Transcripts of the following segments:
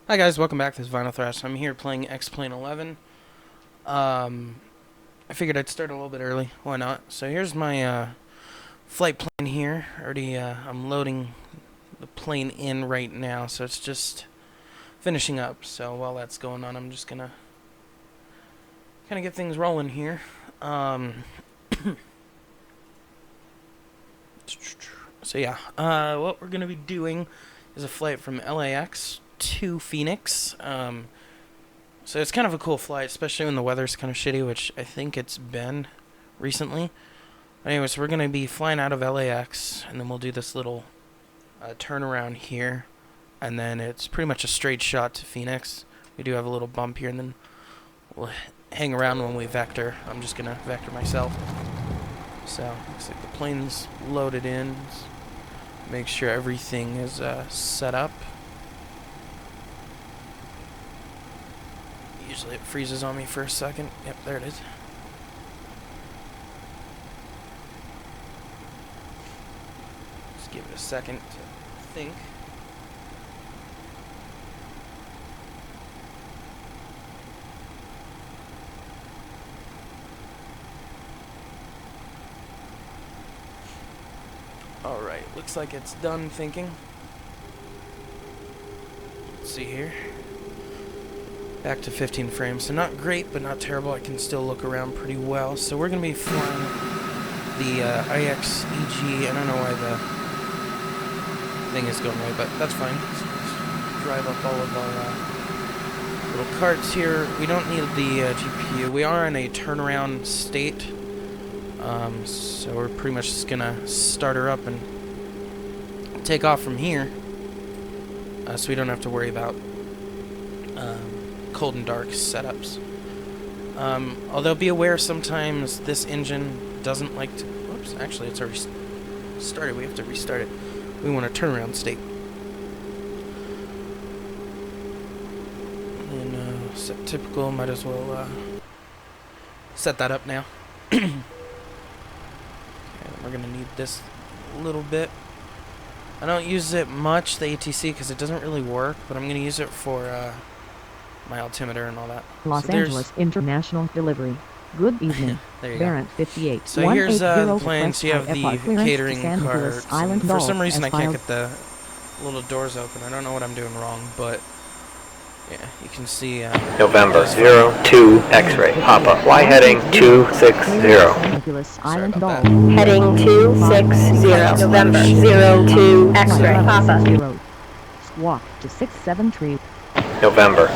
Hi guys, welcome back. This is Vinyl Thrash. I'm here playing X-Plane 11. I figured I'd start a little bit early. Why not? So here's my flight plan here. Already, I'm loading the plane in right now, so it's just finishing up. So while that's going on, I'm just gonna kind of get things rolling here. So yeah, what we're gonna be doing is a flight from LAX to Phoenix. So it's kind of a cool flight, especially when the weather's kind of shitty, which I think it's been recently. Anyways, we're going to be flying out of LAX, and then we'll do this little turnaround here. And then it's pretty much a straight shot to Phoenix. We do have a little bump here, and then we'll hang around when we vector. I'm just going to vector myself. So, looks like the plane's loaded in. Make sure everything is set up. Usually it freezes on me for a second. Yep, there it is. Just give it a second to think. Alright, looks like it's done thinking. Let's see here. Back to 15 frames. So not great, but not terrible. I can still look around pretty well. So we're going to be flying the IXEG. I don't know why the thing is going away, but that's fine. So let's drive up all of our little carts here. We don't need the GPU. We are in a turnaround state. So we're pretty much just going to start her up and take off from here. So we don't have to worry about cold and dark setups. Although be aware sometimes this engine doesn't like to... Whoops, actually it's already started. We have to restart it. We want a turnaround state. And set typical, might as well set that up now. Okay, we're gonna need this a little bit. I don't use it much, the ATC, because it doesn't really work, but I'm gonna use it for my altimeter and all that. Los Angeles International Delivery. Good evening. There you Barrent 58. So here's the plane. So you have the catering cart. For some reason I can't get the little doors open. I don't know what I'm doing wrong, but yeah, you can see November 02 X-ray Papa. Y heading 260. Island Doll. Heading 260. November 02 X-ray Papa. Squawk to 673. November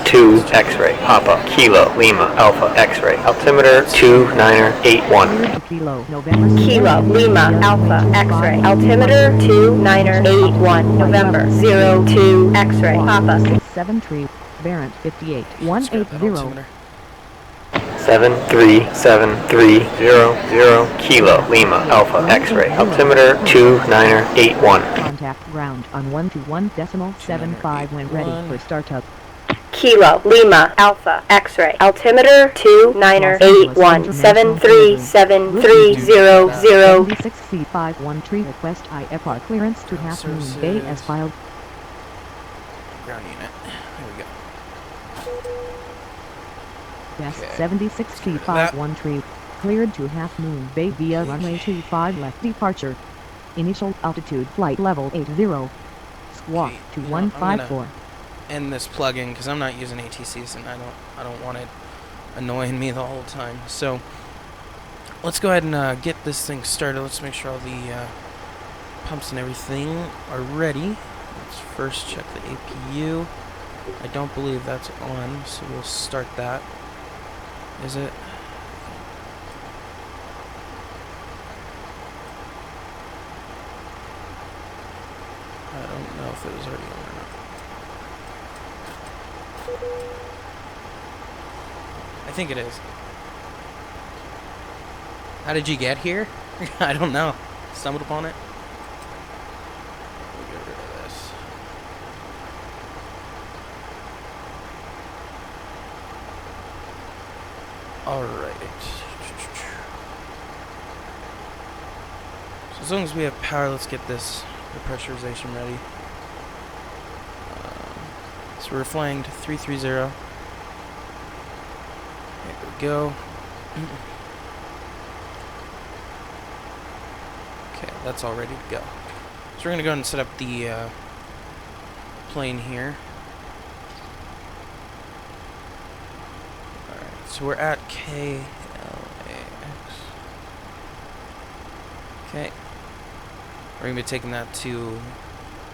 02 X-ray Papa. Kilo Lima Alpha X-ray. Altimeter 2981. Kilo November. Kilo Lima Alpha X-ray. Altimeter 2981. November 02 X-ray Papa. 673. Barrent 58. 180. 73730 Kilo Lima Alpha X-ray. Altimeter 2981. Contact ground on 121.75 when ready for startup. Kilo Lima Alpha X-ray. Altimeter 2981. 73730. 76 feet 51 tree. Request IFR clearance to Half Moon Bay as filed. ground unit. There we go. Yes, Okay. 76 feet 51 tree. Cleared to Half Moon Bay via runway 25 left departure. Initial altitude flight level 80. Squawk Okay, to you know, I'm 154. End this plug-in because I'm not using ATCs and I don't want it annoying me the whole time. So let's go ahead and get this thing started. Let's make sure all the pumps and everything are ready. Let's first check the APU. I don't believe that's on, so we'll start that. Is it? I don't know if it was already on or not. I think it is. How did you get here? I don't know. Stumbled upon it. We'll get rid of this. Alright. So as long as we have power, let's get this pressurization ready. Let's So we're flying to 330. There we go. Okay, that's all ready to go. So we're going to go ahead and set up the plane here. Alright, so we're at KLAX. Okay. We're going to be taking that to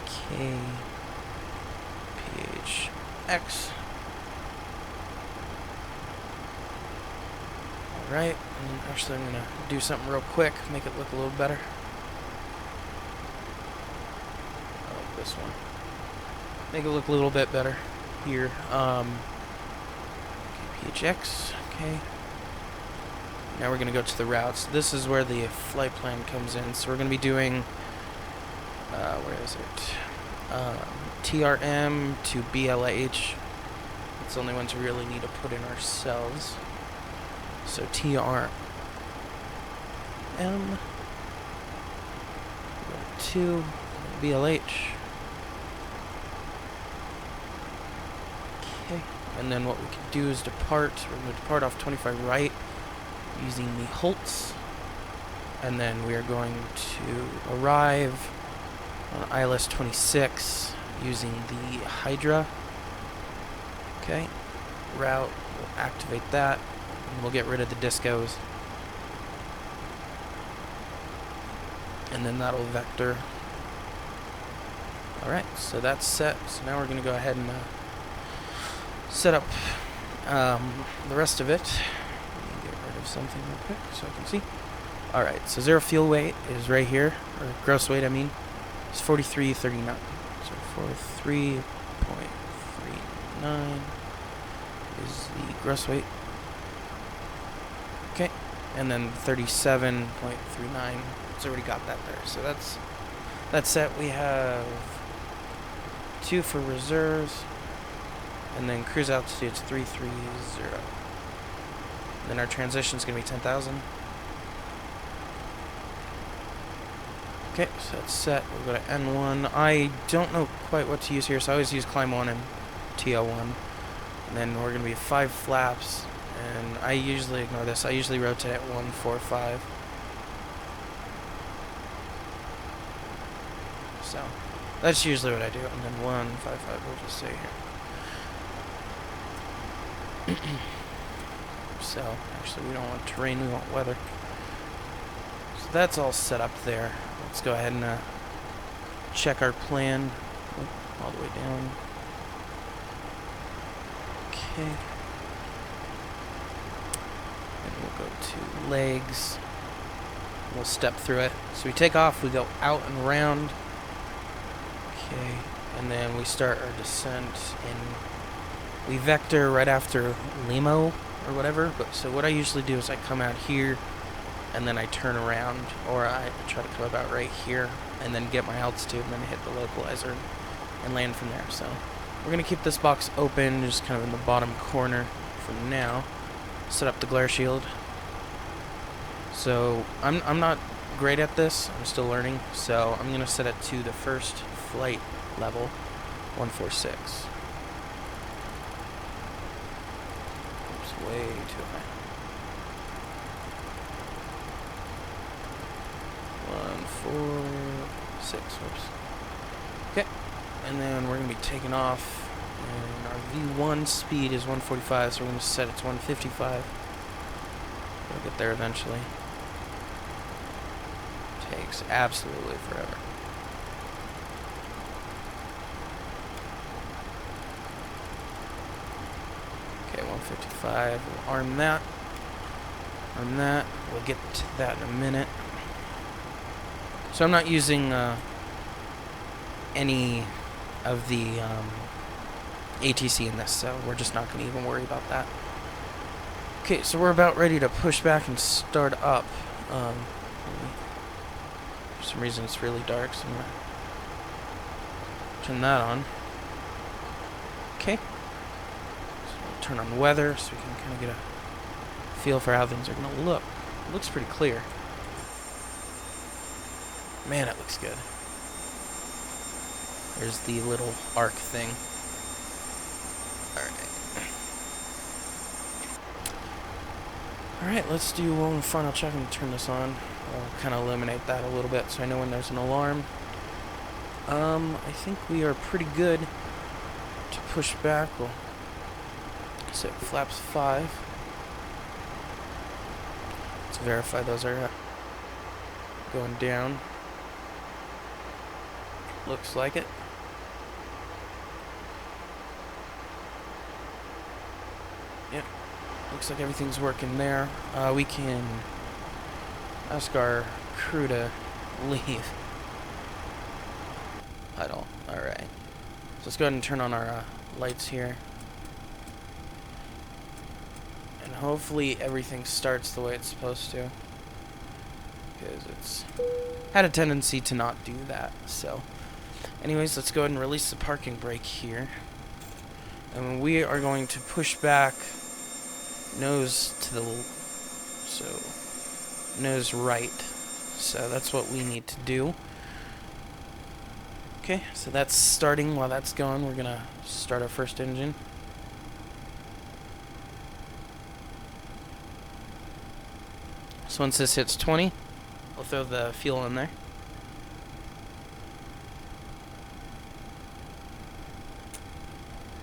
KPHX. Alright, and actually I'm going to do something real quick, make it look a little better. I like this one. Make it look a little bit better here. KPHX, okay. Now we're going to go to the routes. This is where the flight plan comes in. So we're going to be doing, where is it? TRM to BLH. It's the only ones we really need to put in ourselves. So TRM to BLH. Okay. And then what we can do is depart. We're going to depart off 25 right using the Holtz. And then we are going to arrive on ILS 26 using the Hydra. Okay. Route, we'll activate that. And we'll get rid of the discos. And then that'll vector. Alright, so that's set. So now we're going to go ahead and set up the rest of it. Let me get rid of something real quick so I can see. Alright, so zero fuel weight is right here, or gross weight I mean. It's 43.39. So 43.39 is the gross weight. Okay, and then 37.39. It's already got that there. So that's set. We have 2 for reserves, and then cruise altitude's 330. Then our transition is going to be 10,000. Okay, so that's set. We'll go to N1. I don't know quite what to use here, so I always use climb 1 and TL1. And then we're going to be 5 flaps, and I usually ignore this. I usually rotate at 145. So that's usually what I do. And then 155, we'll just say here. So actually we don't want terrain, we want weather. So that's all set up there. Let's go ahead and check our plan. All the way down. Okay. And we'll go to legs. We'll step through it. So we take off, we go out and around. Okay. And then we start our descent and we vector right after Limo or whatever. But so what I usually do is I come out here and then I turn around, or I try to come about right here and then get my altitude and then hit the localizer and land from there. So we're going to keep this box open, just kind of in the bottom corner for now. Set up the glare shield. So I'm not great at this, I'm still learning, so I'm going to set it to the first flight level, 146. Oops, way too high. 146, whoops. Okay, and then we're going to be taking off, and our V1 speed is 145, so we're going to set it to 155. We'll get there eventually. Takes absolutely forever. Okay, 155, we'll arm that. Arm that, we'll get to that in a minute. So I'm not using any of the ATC in this, so we're just not going to even worry about that. Okay, so we're about ready to push back and start up. For some reason it's really dark, so I'm going to turn that on. Okay. So we'll turn on weather so we can kind of get a feel for how things are going to look. It looks pretty clear. Man, it looks good. There's the little arc thing. Alright, let's do one final check and turn this on. I'll kind of eliminate that a little bit so I know when there's an alarm. I think we are pretty good to push back. We'll set flaps 5. Let's verify those are going down. Looks like it. Yep. Looks like everything's working there. We can ask our crew to leave. Idle. Alright. So let's go ahead and turn on our lights here. And hopefully everything starts the way it's supposed to. Because it's had a tendency to not do that. So, anyways, let's go ahead and release the parking brake here. And we are going to push back nose to the... so, nose right. So that's what we need to do. Okay, so that's starting. While that's going, we're gonna start our first engine. So once this hits 20, we'll throw the fuel in there.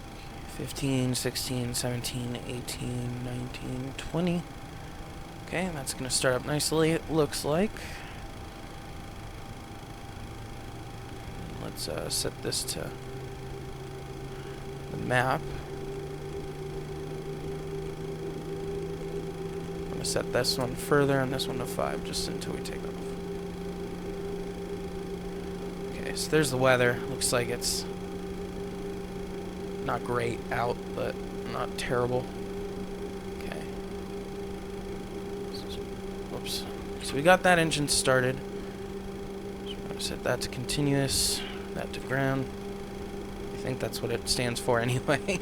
Okay, 15, 16, 17, 18, 19, 20. Okay, that's gonna start up nicely, it looks like. Let's set this to the map. I'm going to set this one further and this one to 5 just until we take off. Okay, so there's the weather. Looks like it's not great out, but not terrible. Okay. Whoops. So we got that engine started. So we're going to set that to continuous. That to ground. I think that's what it stands for anyway.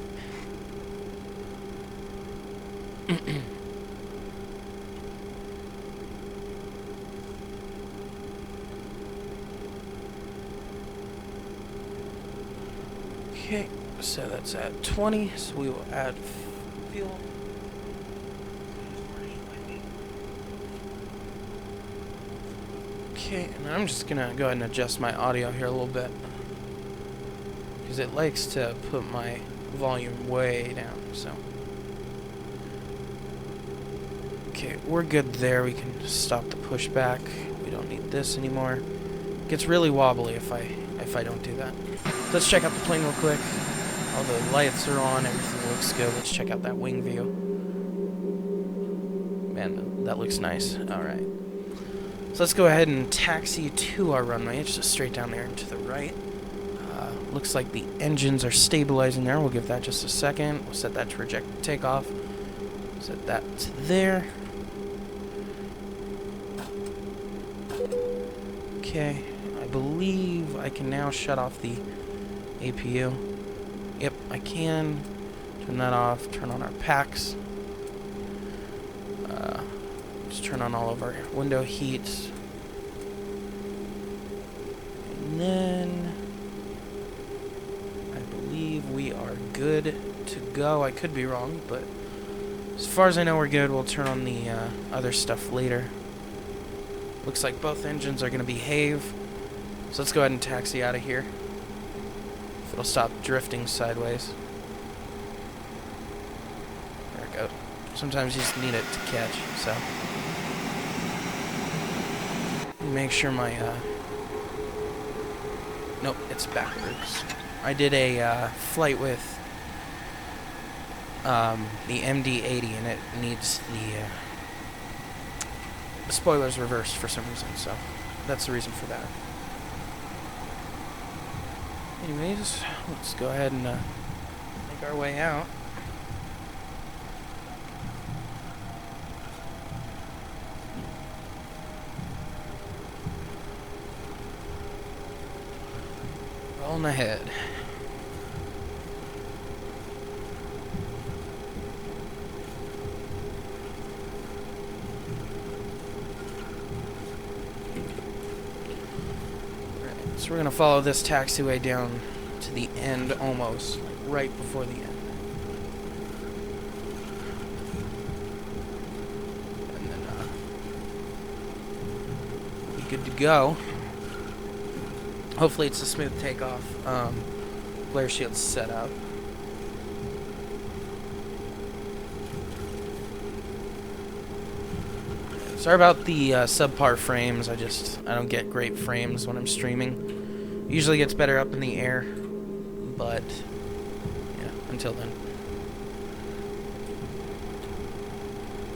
Okay, so that's at 20, so we will add fuel. Okay, and I'm just gonna go ahead and adjust my audio here a little bit, because it likes to put my volume way down, so. Okay, we're good there. We can stop the pushback. We don't need this anymore. It gets really wobbly if I don't do that. Let's check out the plane real quick. All the lights are on, everything looks good. Let's check out that wing view. Man, that looks nice. Alright. So let's go ahead and taxi to our runway. It's just straight down there and to the right. Looks like the engines are stabilizing there. We'll give that just a second. We'll set that to reject takeoff. Set that to there. Okay, I believe I can now shut off the APU. Yep, I can. Turn that off. Turn on our packs. Just turn on all of our window heats. And then I believe we are good to go. I could be wrong, but as far as I know, we're good. We'll turn on the other stuff later. Looks like both engines are going to behave. So let's go ahead and taxi out of here. If it'll stop drifting sideways. There we go. Sometimes you just need it to catch, so. Make sure my, nope, it's backwards. I did a flight with the MD-80 and it needs the spoilers reversed for some reason, so that's the reason for that. Anyways, let's go ahead and make our way out. Rolling ahead. So we're going to follow this taxiway down to the end almost, like right before the end. good to go. Hopefully it's a smooth takeoff. Glare shield's set up. Sorry about the subpar frames. I don't get great frames when I'm streaming. Usually gets better up in the air, but yeah, until then.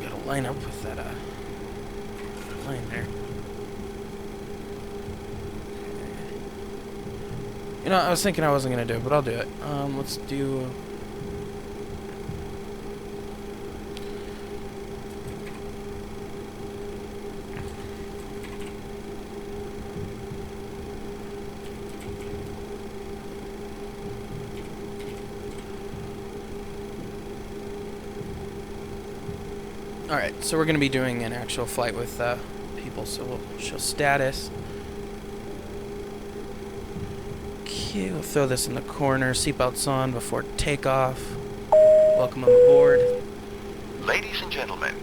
Gotta line up with that line there. You know, I was thinking I wasn't gonna do it, but I'll do it. Let's do. Alright, so we're going to be doing an actual flight with people, so we'll show status. Okay, we'll throw this in the corner, seatbelts on before takeoff. Welcome aboard. Ladies and gentlemen,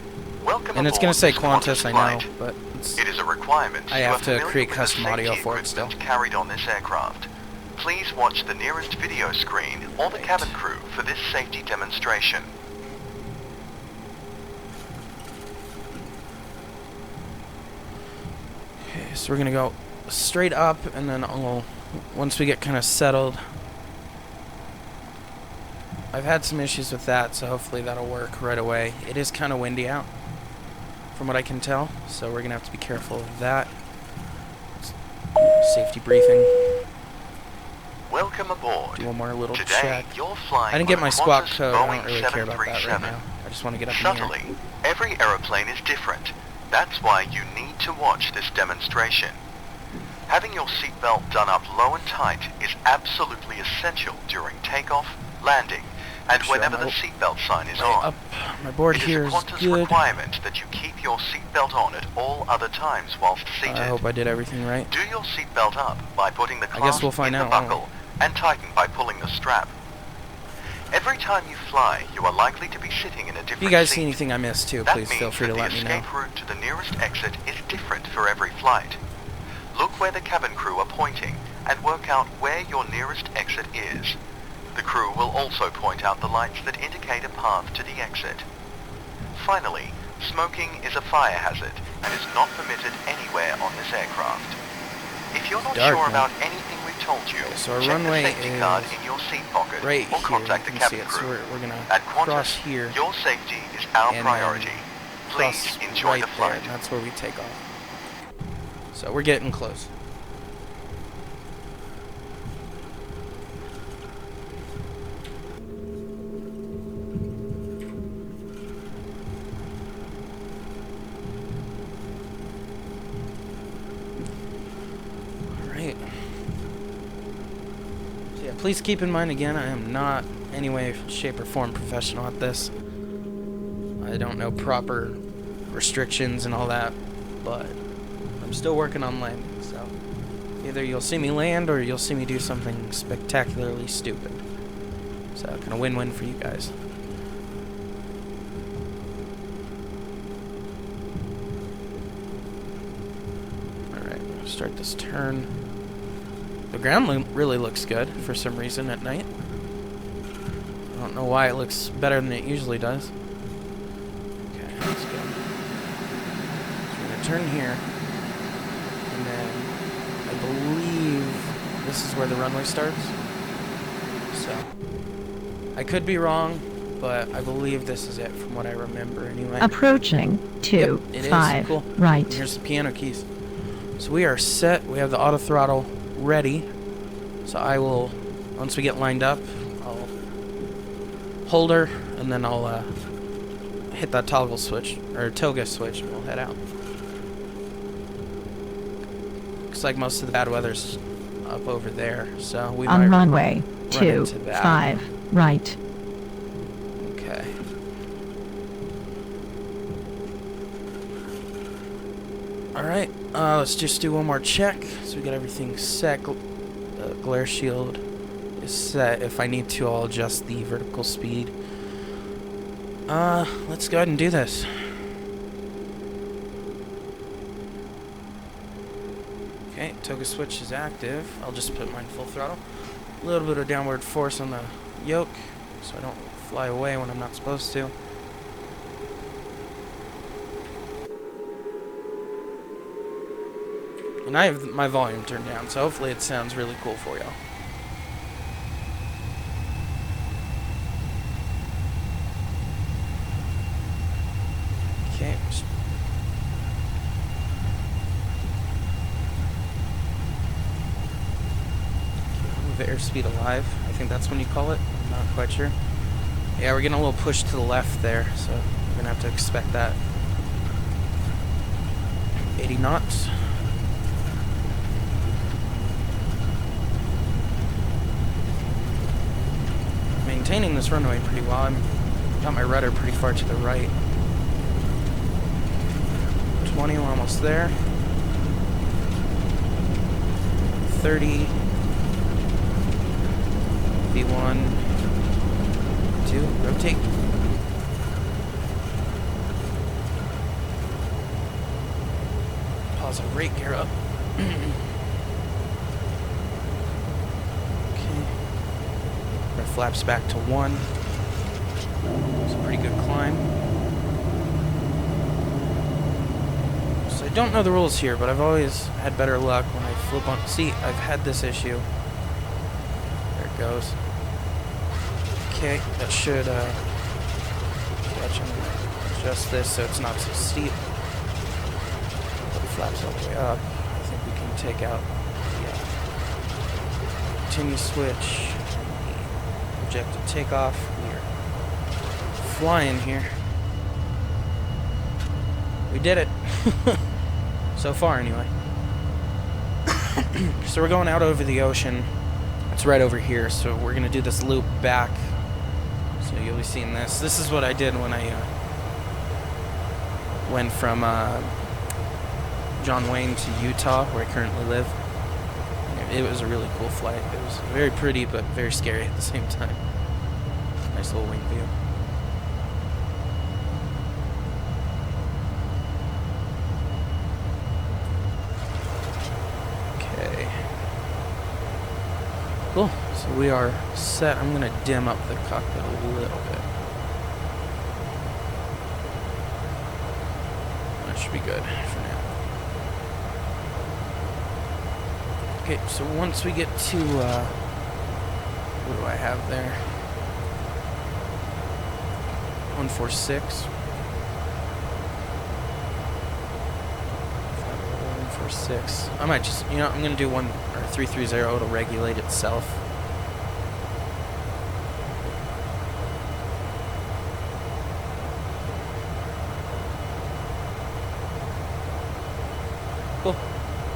welcome and it's going to say Qantas, I know, but it is a requirement. I have to create custom audio for it still. Carried on this aircraft. Please watch the nearest video screen or the cabin crew for this safety demonstration. So we're going to go straight up, and then once we get kind of settled. I've had some issues with that, so hopefully that'll work right away. It is kind of windy out, from what I can tell, so we're going to have to be careful of that. Safety briefing. Welcome aboard. Do one more little Today, check. You're flying I didn't get my squawk Qantas code. I don't Boeing really care about that right 737. now. I just want to get up in the air. Shuttling. Every aeroplane is different. That's why you need to watch this demonstration. Having your seatbelt done up low and tight is absolutely essential during takeoff, landing, and whenever the seatbelt sign is on. Up. My board here is It is a Qantas good. requirement that you keep your seatbelt on at all other times whilst seated. I hope I did everything right. Do your seatbelt up by putting the I guess clasp we'll find in the out, won't we? buckle and tighten by pulling the strap. Every time you fly, you are likely to be sitting in a different If you guys seat. see anything I missed too, That please feel means free to that let me the know. escape route to the nearest exit is different for every flight. Look where the cabin crew are pointing and work out where your nearest exit is. The crew will also point out the lights that indicate a path to the exit. Finally, smoking is a fire hazard and is not permitted anywhere on this aircraft. If you're not Dark, sure man. about anything we've told you, So our check runway the safety card is in your seat pocket right or here. contact You the can see cabin it. So crew. we're gonna At Qantas, cross here. your safety is our and priority. then Please cross enjoy right the there, flight. and that's where we take off. So we're getting close. Alright. So yeah, please keep in mind again, I am not any way, shape, or form professional at this. I don't know proper restrictions and all that, but I'm still working on landing, so either you'll see me land or you'll see me do something spectacularly stupid. So kind of win-win for you guys. Alright, start this turn. The ground really looks good for some reason at night. I don't know why it looks better than it usually does. Okay, let's go. So we're gonna turn here, and then I believe this is where the runway starts. So I could be wrong, but I believe this is it from what I remember anyway. Approaching Yep, it is. 25 Cool. right. And here's the piano keys. So we are set. We have the auto throttle ready. So I will, once we get lined up, I'll hold her, and then I'll hit that toggle switch, or toga switch, and we'll head out. Looks like most of the bad weather's up over there, so we might On runway run into that. 25 right. Okay. Alright, let's just do one more check. So we got everything set. Glare shield is set. If I need to, I'll adjust the vertical speed. Let's go ahead and do this. Okay, toga switch is active. I'll just put mine full throttle. A little bit of downward force on the yoke so I don't fly away when I'm not supposed to. And I have my volume turned down, so hopefully it sounds really cool for y'all. Okay. Move airspeed alive. I think that's when you call it. I'm not quite sure. Yeah, we're getting a little push to the left there, so we're gonna have to expect that. 80 knots. Maintaining this runway pretty well. I'm got my rudder pretty far to the right. 20, we're almost there. 30. V1. 2. Rotate. Pause and brake gear up. Flaps back to 1. It's a pretty good climb. So I don't know the rules here, but I've always had better luck when I flip on. See, I've had this issue. There it goes. Okay, that should catch and adjust this so it's not so steep. Put the flaps all the way up. I think we can take out the continue switch. Projected takeoff. We're flying here. We did it. So far, anyway. So we're going out over the ocean. It's right over here. So we're gonna do this loop back. So you'll be seeing this. This is what I did when I went from John Wayne to Utah, where I currently live. It was a really cool flight. It was very pretty, but very scary at the same time. Nice little wing view. Okay. Cool. So we are set. I'm going to dim up the cockpit a little bit. That should be good for now. Okay, so once we get to, what do I have there? 146. 146. I might just, you know, I'm gonna do 330. It'll regulate itself. Cool.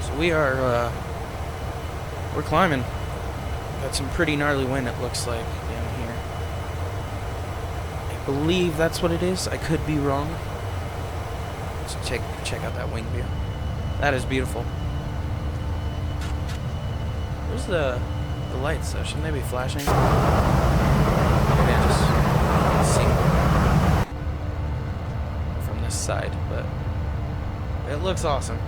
So we are, we're climbing. Got some pretty gnarly wind, it looks like, down here. I believe that's what it is. I could be wrong. Let's check out that wing view. That is beautiful. Where's the lights, though? Shouldn't they be flashing? Maybe I just see from this side, but it looks awesome.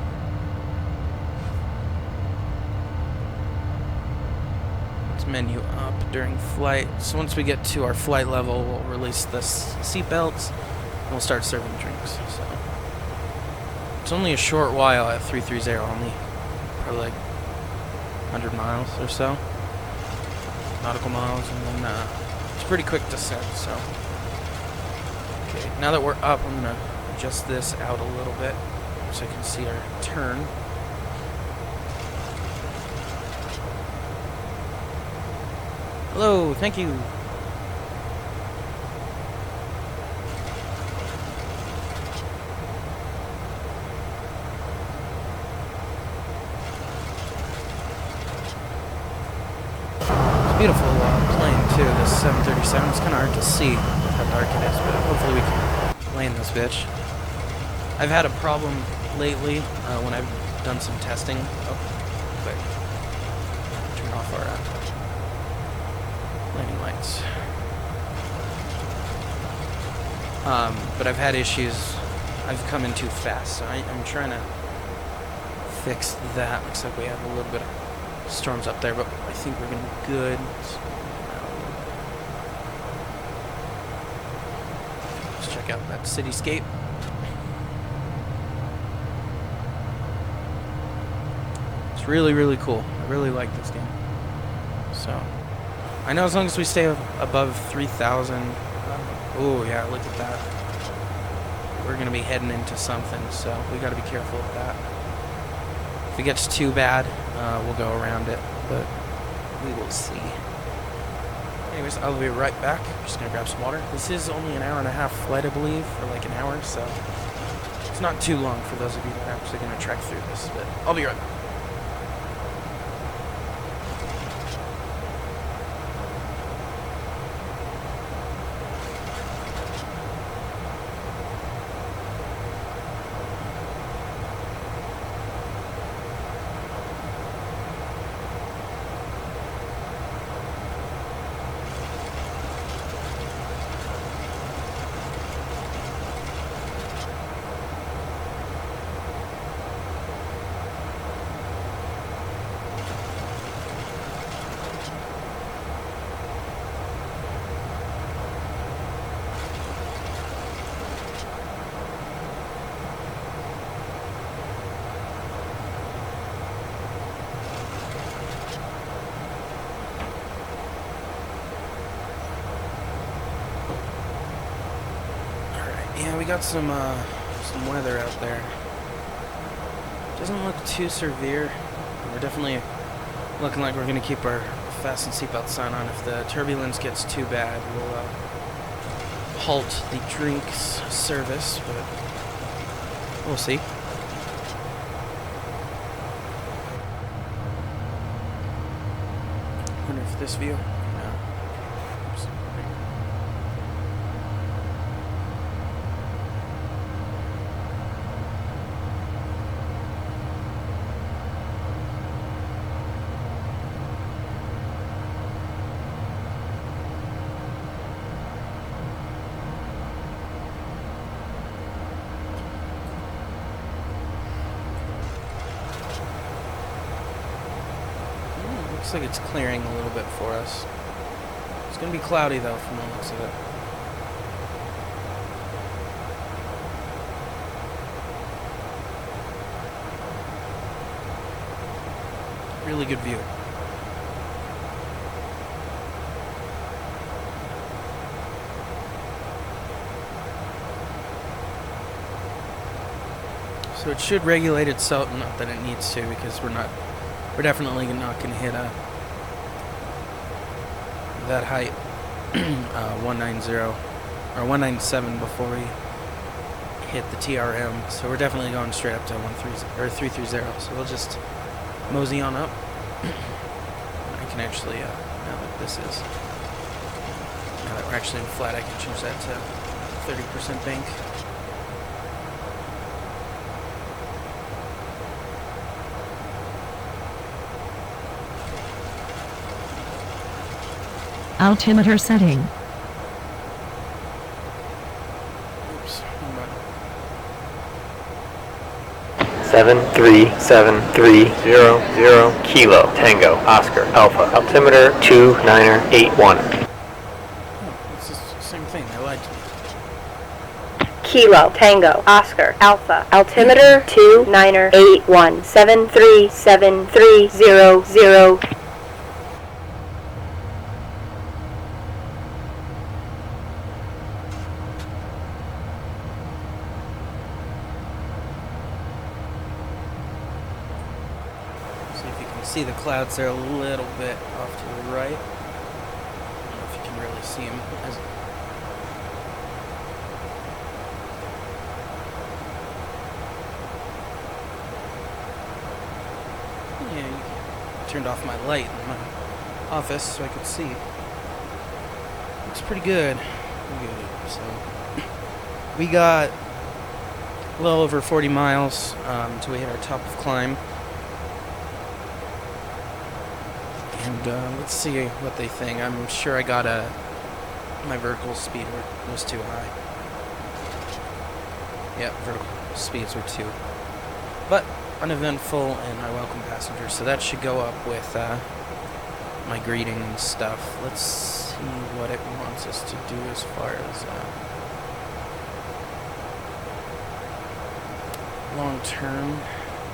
Menu up during flight. So once we get to our flight level, we'll release the seat belts and we'll start serving drinks. So it's only a short while at 330, only probably like 100 miles or so, nautical miles, and then it's pretty quick descent. So okay, now that we're up, I'm gonna adjust this out a little bit so I can see our turn. Hello, thank you. It's a beautiful plane too, this 737. It's kind of hard to see how dark it is, but hopefully we can land this bitch. I've had a problem lately when I've done some testing. Oh, quick. Turn off our landing lights. But I've had issues. I've come in too fast, so I'm trying to fix that. Looks like we have a little bit of storms up there, but I think we're gonna be good. Let's check out that cityscape. It's really, really cool. I really like this game. So, I know as long as we stay above 3,000. Oh yeah, look at that. We're gonna be heading into something, so we gotta be careful of that. If it gets too bad, we'll go around it, but we will see. Anyways, I'll be right back. I'm just gonna grab some water. This is only an hour and a half flight, I believe, or like an hour, so it's not too long for those of you that are actually gonna trek through this, but I'll be right back. Yeah, we got some weather out there. Doesn't look too severe. We're definitely looking like we're gonna keep our fasten seatbelt sign on. If the turbulence gets too bad, we'll halt the drinks service, but we'll see. Wonder if this view. No. Oops. Looks like it's clearing a little bit for us. It's going to be cloudy though from the looks of it. Really good view. So it should regulate itself, not that it needs to, because we're definitely not going to hit that height 190 or 197 before we hit the TRM. So we're definitely going straight up to 330. So we'll just mosey on up. I can actually now that we're actually in flat, I can change that to 30% bank. Altimeter setting. Oops. 73730 Kilo Tango Oscar Alpha. Altimeter 2981. Oh, it's just the same thing. They lied to me. Kilo Tango Oscar Alpha. Altimeter 2981. 73730. See the clouds there a little bit off to the right. I don't know if you can really see them. Yeah, you turned off my light in my office so I could see. Looks pretty good. So we got a little over 40 miles until we hit our top of climb. And let's see what they think. I'm sure I got my vertical speed was too high. Yeah, vertical speeds were too. But uneventful, and I welcome passengers. So that should go up with my greeting and stuff. Let's see what it wants us to do as far as long term.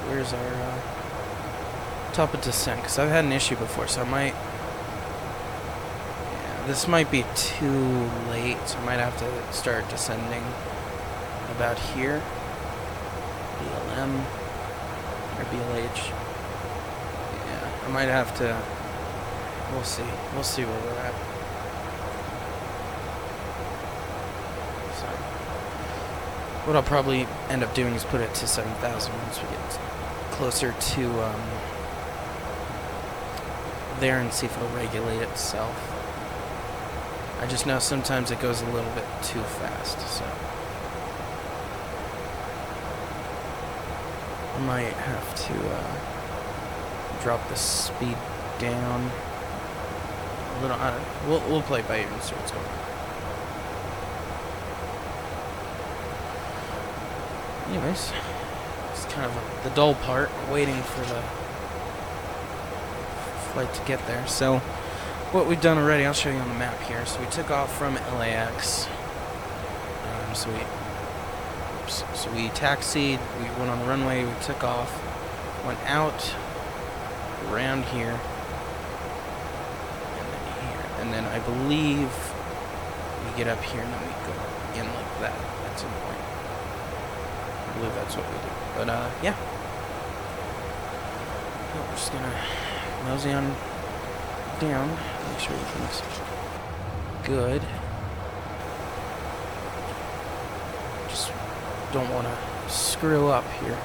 Where's our top of descent? Because I've had an issue before, so I might. Yeah, this might be too late, so I might have to start descending about here. BLM or BLH. Yeah, I might have to. We'll see. We'll see where we're at. So, what I'll probably end up doing is put it to 7,000 once we get closer to there and see if it'll regulate itself. I just know sometimes it goes a little bit too fast, so I might have to drop the speed down a little. I don't know. We'll play by ear and see what's going on. Anyways, it's kind of the dull part, waiting for the flight to get there. So what we've done already, I'll show you on the map here. So we took off from LAX. So we taxied, we went on the runway, we took off, went out, around here, and then here. And then I believe we get up here and then we go in like that at some point. I believe that's what we do. But, yeah. So we're just gonna mosey on down, make sure everything's good. Just don't want to screw up here.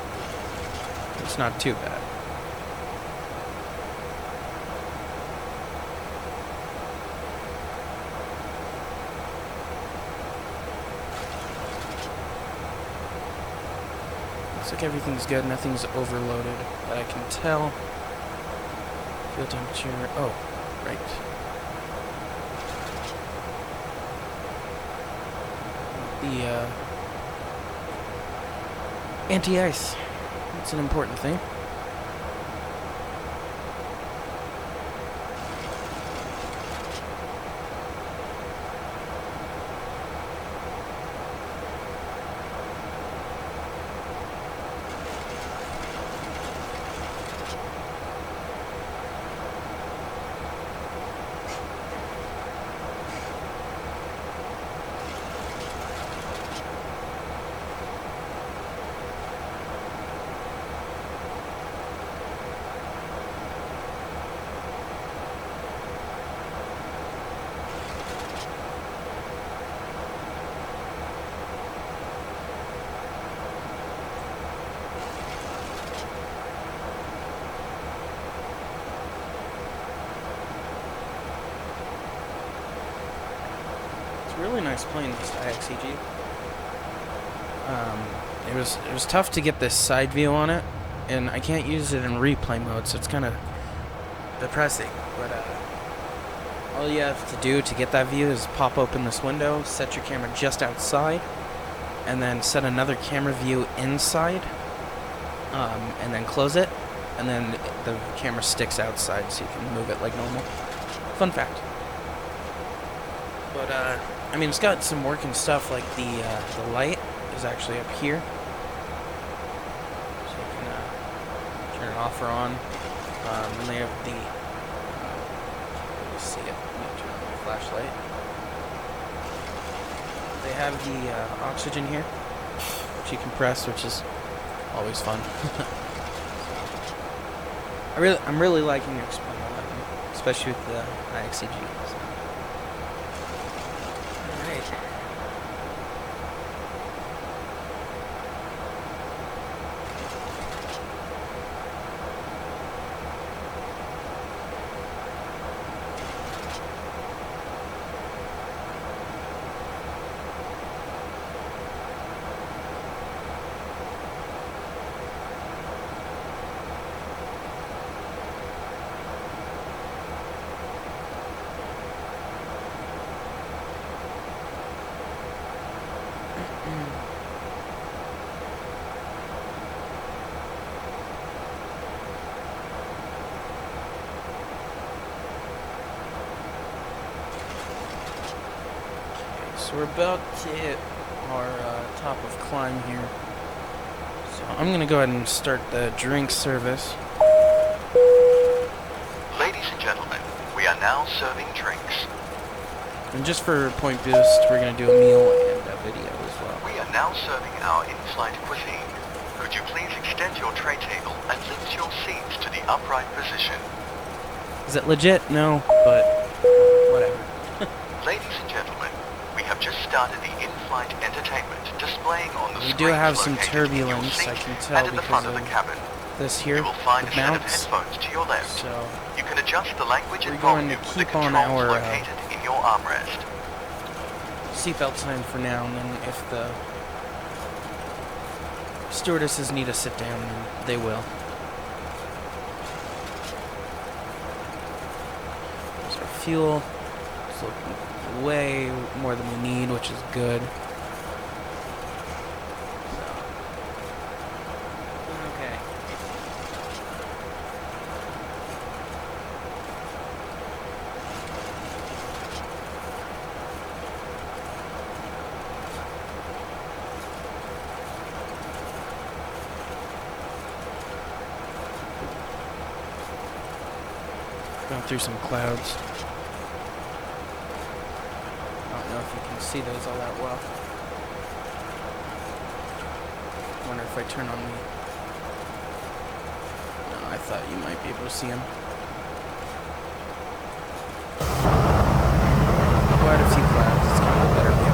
It's not too bad. Looks like everything's good, nothing's overloaded that I can tell. Fuel temperature, oh, right. The anti-ice, that's an important thing. Really nice plane, this IXCG. It was tough to get this side view on it, and I can't use it in replay mode, so it's kind of depressing. But all you have to do to get that view is pop open this window, set your camera just outside, and then set another camera view inside, and then close it, and then the camera sticks outside, so you can move it like normal. Fun fact. But I mean, it's got some working stuff, like the light is actually up here, so you can turn it off or on. And they have the, let me see it. Let me turn on my flashlight. They have the oxygen here, which you can press, which is always fun. I'm really liking Explain 11, especially with the IXCG. So. So we're about to hit our top of climb here. So I'm going to go ahead and start the drink service. Ladies and gentlemen, we are now serving drinks. And just for point boost, we're going to do a meal and a video as well. We are now serving our in-flight cuisine. Could you please extend your tray table and lift your seats to the upright position? Is it legit? No, but whatever. Ladies and gentlemen, we have just started the in-flight entertainment displaying on the We screens do have some located in your turbulence, seat I can and tell, in the because front of of the cabin. this here, You will find the a set of mounts. headphones to your left. So You can adjust the language and we're going volume to with the keep on controls our located in your armrest. seatbelt sign for now, and then if the stewardesses need to sit down, then they will. There's our fuel. It's looking way more than we need, which is good. Okay. Going through some clouds. I don't know if you can see those all that well. Wonder if I turn on the... No, I thought you might be able to see them. Quite a few clouds. It's kind of a better view.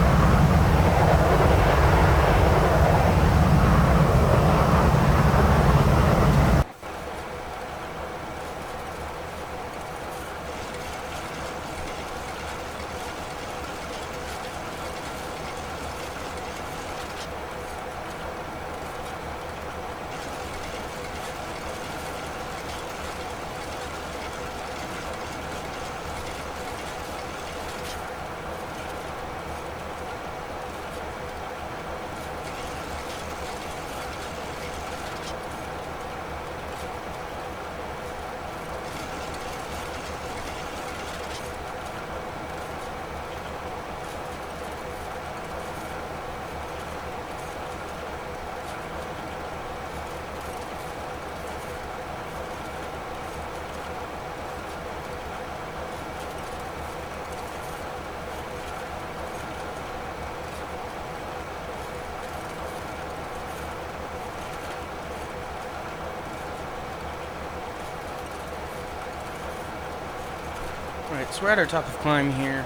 Alright, so we're at our top of climb here.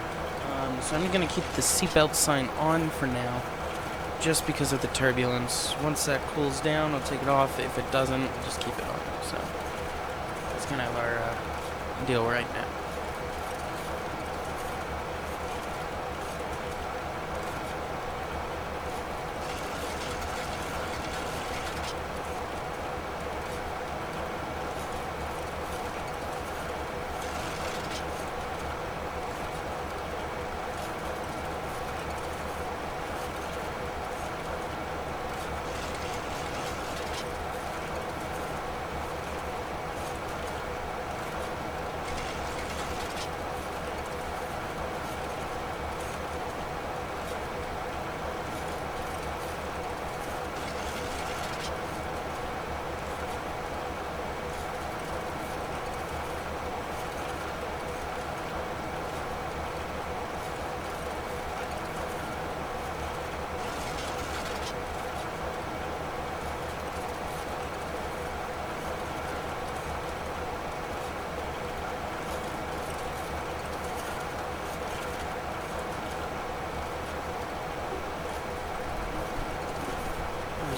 So I'm going to keep the seatbelt sign on for now, just because of the turbulence. Once that cools down, I'll take it off. If it doesn't, I'll just keep it on. So that's kind of our deal right now.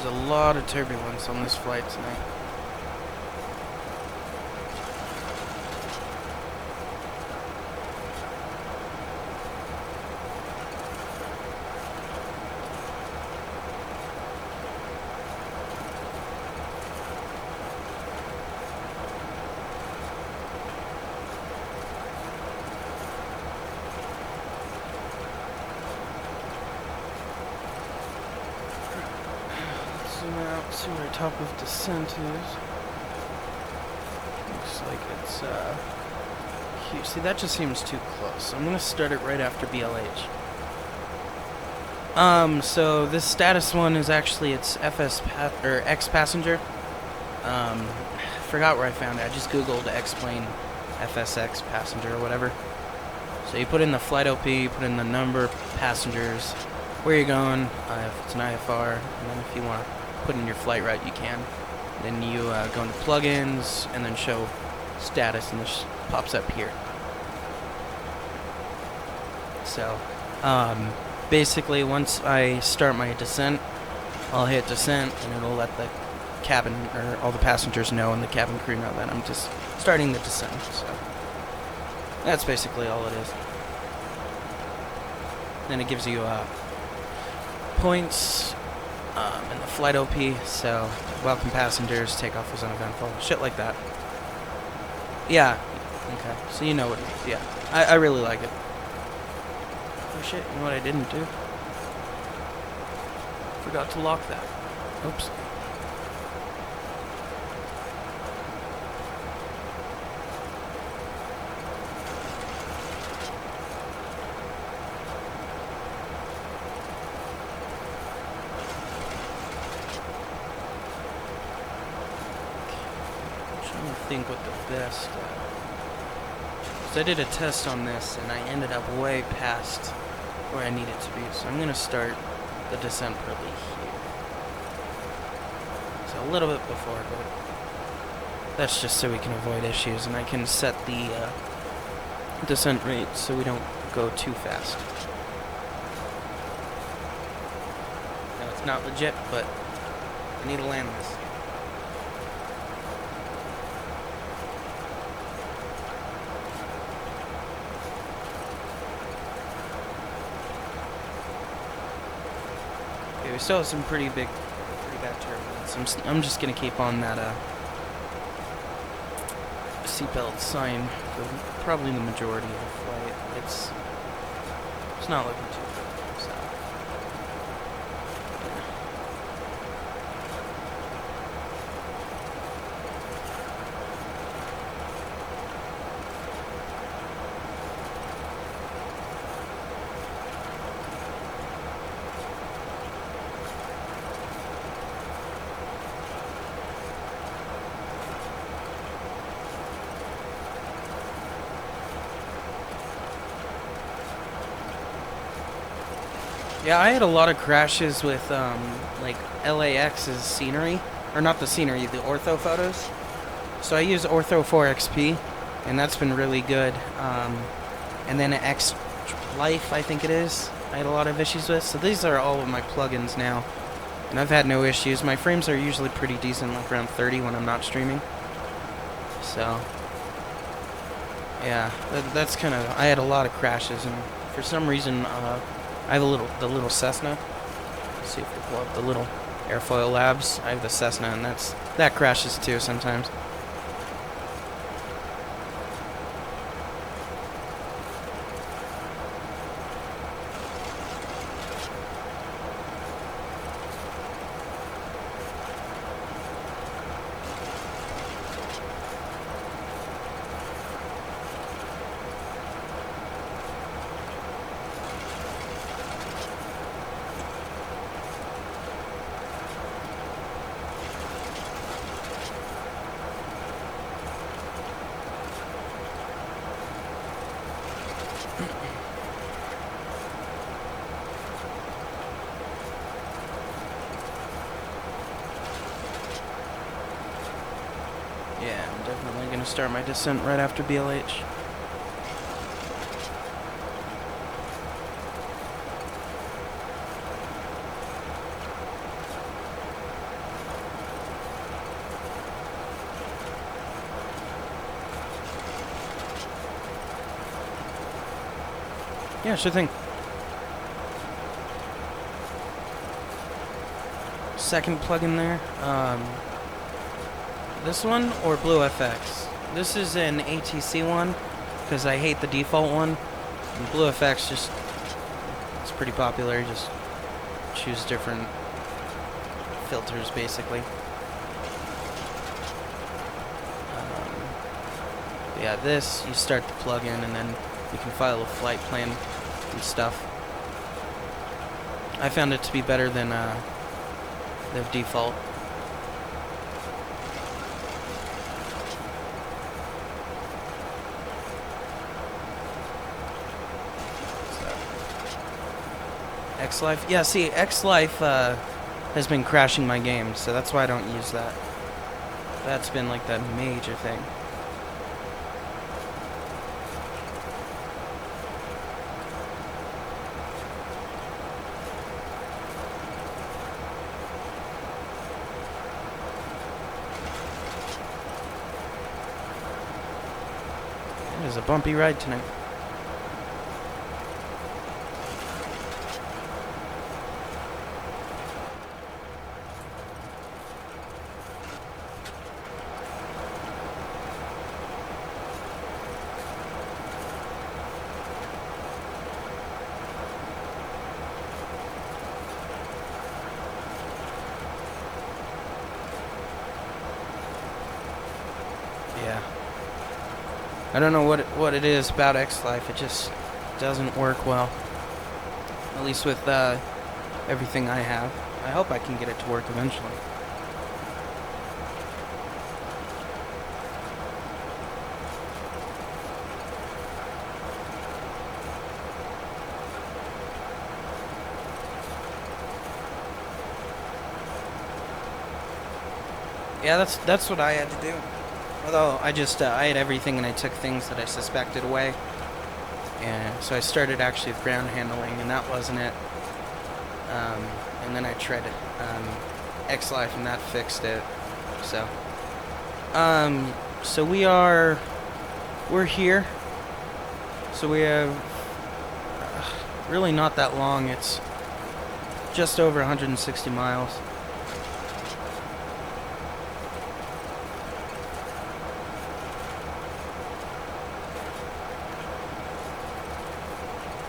There's a lot of turbulence on this flight tonight. Zoom out, see what our top of descent is. Looks like it's huge. See, that just seems too close. I'm gonna start it right after BLH. So this status one is actually it's X passenger. Forgot where I found it. I just googled explain FSX passenger or whatever. So you put in the flight OP, you put in the number of passengers, where you're going, if it's an IFR, and then if you want to put in your flight route, you can. Then you go into plugins, and then show status, and this pops up here. So, basically, once I start my descent, I'll hit descent, and it'll let the cabin, or all the passengers know, and the cabin crew know that I'm just starting the descent, so that's basically all it is. Then it gives you points in the flight OP, so welcome passengers, takeoff was uneventful, shit like that. Yeah, okay, so you know what it is, yeah. I really like it. Oh shit, you know what I didn't do? Forgot to lock that. Oops. Think what the best, 'cause I did a test on this and I ended up way past where I needed to be, so I'm gonna start the descent early here. So a little bit before, but that's just so we can avoid issues, and I can set the descent rate so we don't go too fast. Now it's not legit, but I need to land this. We still have some pretty bad turbulence. I'm just gonna keep on that seatbelt sign for probably the majority of the flight. It's not looking too good. So. Yeah, I had a lot of crashes with, like, LAX's scenery. Or not the scenery, the ortho photos. So I use Ortho 4XP, and that's been really good. And then X Life, I think it is, I had a lot of issues with. So these are all of my plugins now. And I've had no issues. My frames are usually pretty decent, like around 30 when I'm not streaming. So, yeah, that's kind of, I had a lot of crashes, and for some reason, I have the little Cessna. Let's see if we pull up the little airfoil labs. I have the Cessna, and that crashes too sometimes. Yeah, I'm definitely going to start my descent right after BLH. Yeah, sure thing. Second plugin there. This one or BlueFX? This is an ATC one because I hate the default one. And BlueFX just, it's pretty popular. You just choose different filters basically. Yeah, this, you start the plugin and then you can file a flight plan and stuff. I found it to be better than the default. X-Life? Yeah, see, X-Life has been crashing my game, so that's why I don't use that. That's been like the major thing. It is a bumpy ride tonight. Yeah. I don't know what it is about X-Life. It just doesn't work well. At least with everything I have. I hope I can get it to work eventually. Yeah, that's what I had to do. Although I just I had everything and I took things that I suspected away, and so I started actually with ground handling, and that wasn't it. And then I tried X-Life, and that fixed it. So, so we're here. So we have really not that long. It's just over 160 miles.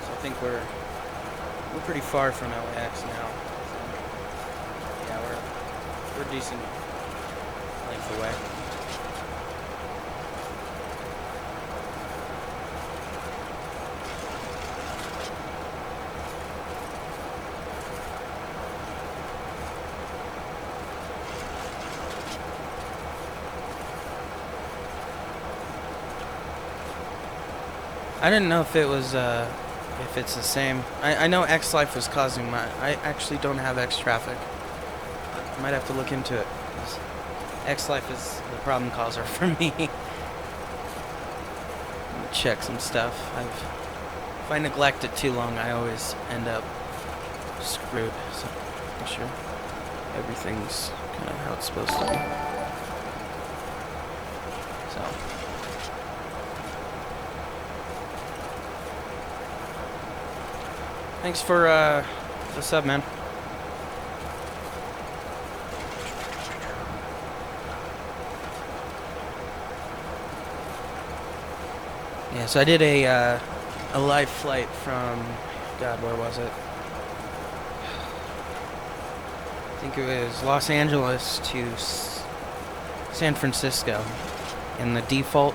I think we're pretty far from LAX now. So, yeah, we're a decent length away. I didn't know if it was if it's the same. I know X-Life was causing my... I actually don't have X traffic. I might have to look into it. X-Life is the problem causer for me. Let me check some stuff. If I neglect it too long, I always end up screwed. So make sure everything's kind of how it's supposed to be. So... Thanks for the sub, man. Yeah, so I did a live flight from, God, where was it? I think it was Los Angeles to San Francisco, and the default,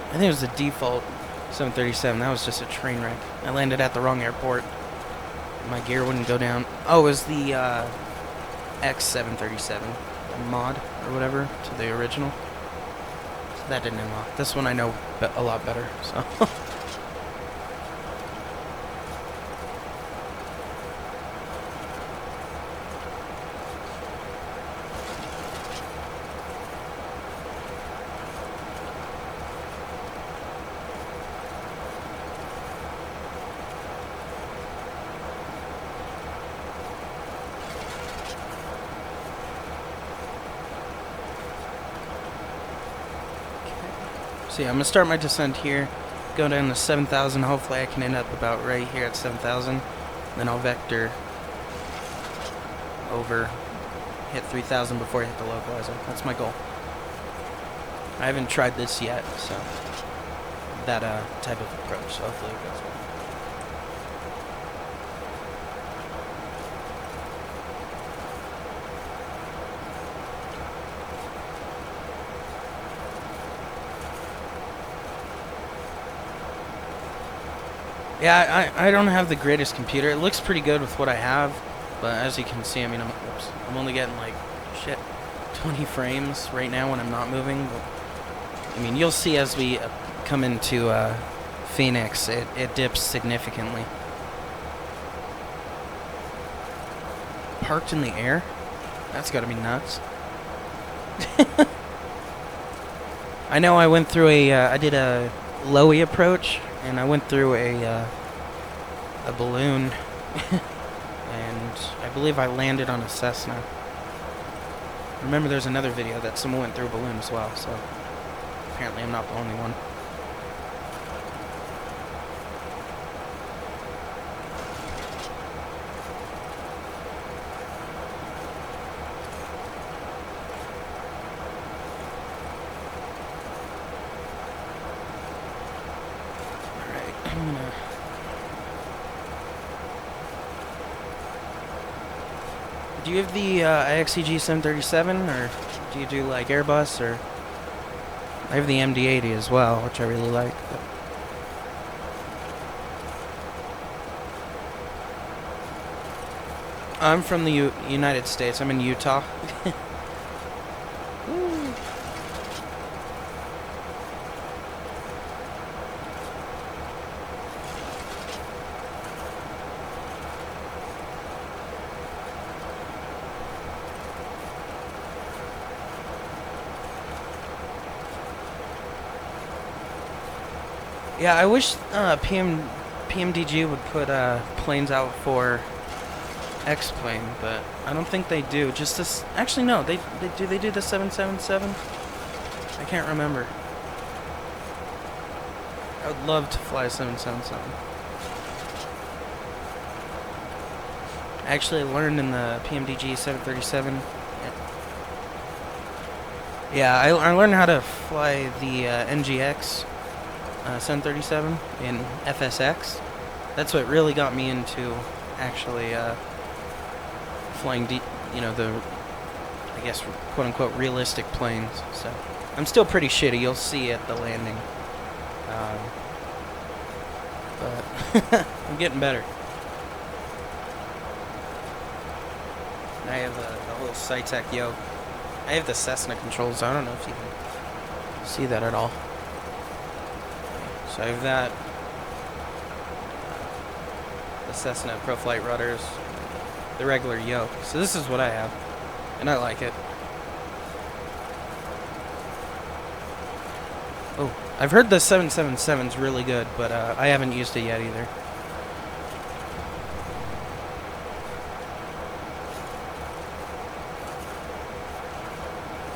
I think it was the default 737. That was just a train wreck. I landed at the wrong airport. My gear wouldn't go down. Oh, it was the X737 mod or whatever to the original. So that didn't unlock. This one I know a lot better. So. So yeah, I'm going to start my descent here, go down to 7,000, hopefully I can end up about right here at 7,000, then I'll vector over, hit 3,000 before I hit the localizer. That's my goal. I haven't tried this yet, so that type of approach, so hopefully it goes well. Yeah, I don't have the greatest computer. It looks pretty good with what I have, but as you can see, I mean, I'm only getting like, shit, 20 frames right now when I'm not moving. But, I mean, you'll see as we come into Phoenix, it dips significantly. Parked in the air? That's gotta be nuts. I know I went through I did a lowy approach, and I went through a balloon, and I believe I landed on a Cessna. Remember, there's another video that someone went through a balloon as well, so apparently I'm not the only one. Do you have the IXCG 737, or do you do like Airbus, or I have the MD-80 as well, which I really like. But I'm from the United States. I'm in Utah. Yeah, I wish PMDG would put planes out for X-Plane, but I don't think they do. Just this. Actually, no. They do the 777? I can't remember. I would love to fly a 777. Actually, I learned in the PMDG 737. Yeah, I learned how to fly the NGX 737 in FSX. That's what really got me into actually flying the I guess quote unquote realistic planes. So I'm still pretty shitty. You'll see at the landing, but I'm getting better. I have the whole Cytec yoke. I have the Cessna controls. I don't know if you can see that at all. So I have that, the Cessna ProFlight rudders, the regular yoke. So this is what I have, and I like it. Oh, I've heard the 777's really good, but I haven't used it yet either.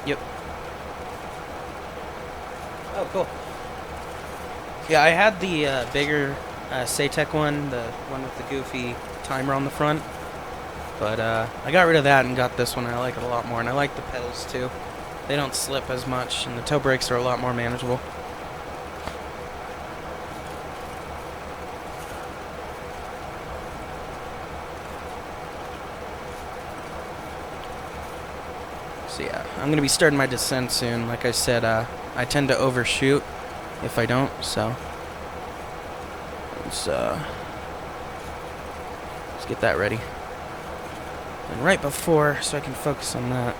Yep. Oh, cool. Yeah, I had the bigger Saytec one, the one with the goofy timer on the front. But I got rid of that and got this one. I like it a lot more, and I like the pedals too. They don't slip as much, and the toe brakes are a lot more manageable. So yeah, I'm going to be starting my descent soon. Like I said, I tend to overshoot if I don't, so let's get that ready. And right before, so I can focus on that.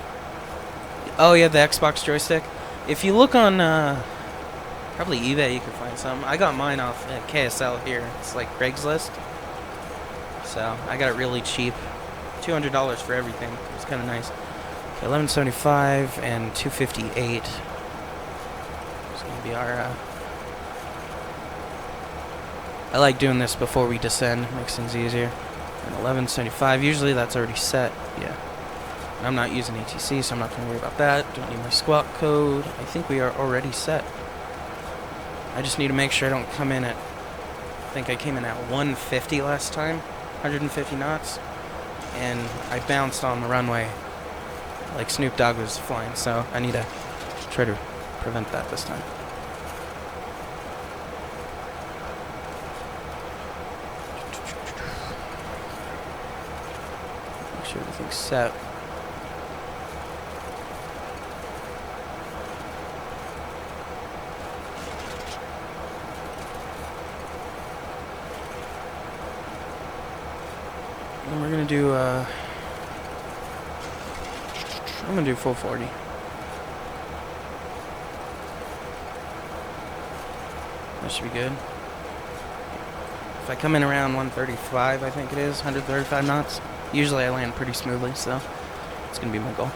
Oh yeah, the Xbox joystick. If you look on probably eBay, you can find some. I got mine off at KSL here. It's like Craigslist. So I got it really cheap. $200 for everything. It's kind of nice. Okay, 1175 and 258. It's gonna be our. I like doing this before we descend. Makes things easier. And 1175. Usually that's already set. Yeah. And I'm not using ATC, so I'm not gonna worry about that. Don't need my squawk code. I think we are already set. I just need to make sure I don't come in at. I think I came in at 150 last time. 150 knots. And I bounced on the runway like Snoop Dogg was flying, so I need to try to prevent that this time. Make sure everything's set. And we're gonna do I'm gonna do full 40. That should be good. If I come in around 135, I think it is, 135 knots, usually I land pretty smoothly, so it's gonna be my goal.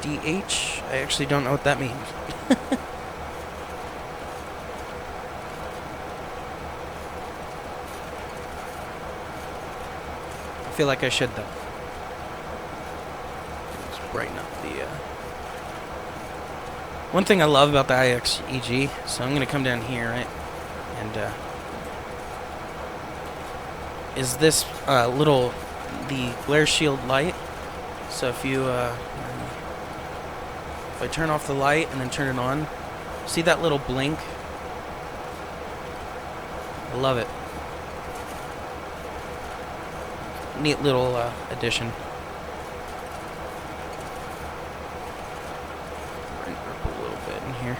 DH, I actually don't know what that means. I feel like I should though. Let's brighten up the one thing I love about the IXEG, so I'm gonna come down here, right? And is this the glare shield light. So if you if I turn off the light and then turn it on, see that little blink? I love it. Neat little addition. Bring it up a little bit in here.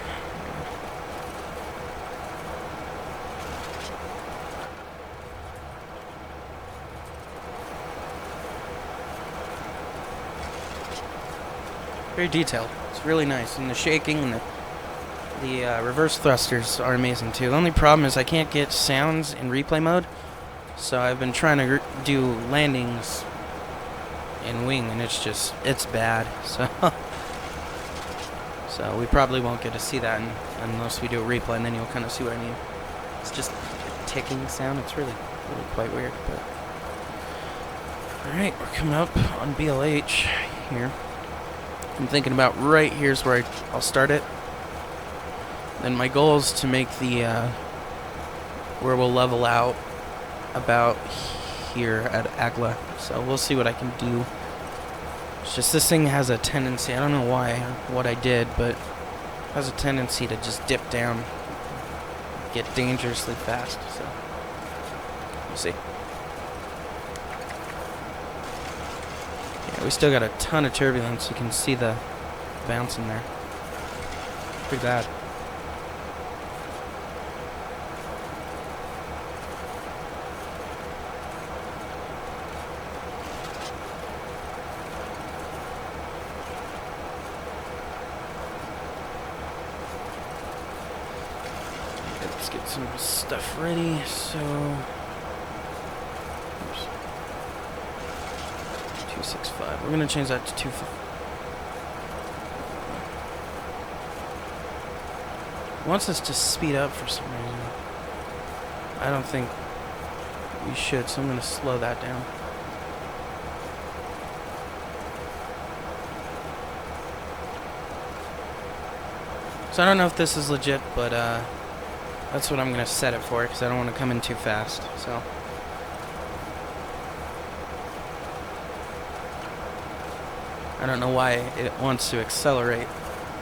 Very detailed. It's really nice, and the shaking and the reverse thrusters are amazing too. The only problem is I can't get sounds in replay mode. So I've been trying to do landings in wing, and it's bad. So we probably won't get to see that unless we do a replay, and then you'll kind of see what I mean. It's just a ticking sound. It's really quite weird. But all right, we're coming up on BLH here. I'm thinking about right here's where I'll start it. Then my goal is to make the where we'll level out about here at Agla, so we'll see what I can do. It's just this thing has a tendency, I don't know what I did, but it has a tendency to just dip down, get dangerously fast, so we'll see. Yeah, we still got a ton of turbulence. You can see the bounce in there. Pretty bad. Let's get some stuff ready, so... Oops. 265. We're going to change that to 250. It wants us to speed up for some reason. I don't think we should, so I'm going to slow that down. So I don't know if this is legit, but that's what I'm going to set it for, because I don't want to come in too fast, so. I don't know why it wants to accelerate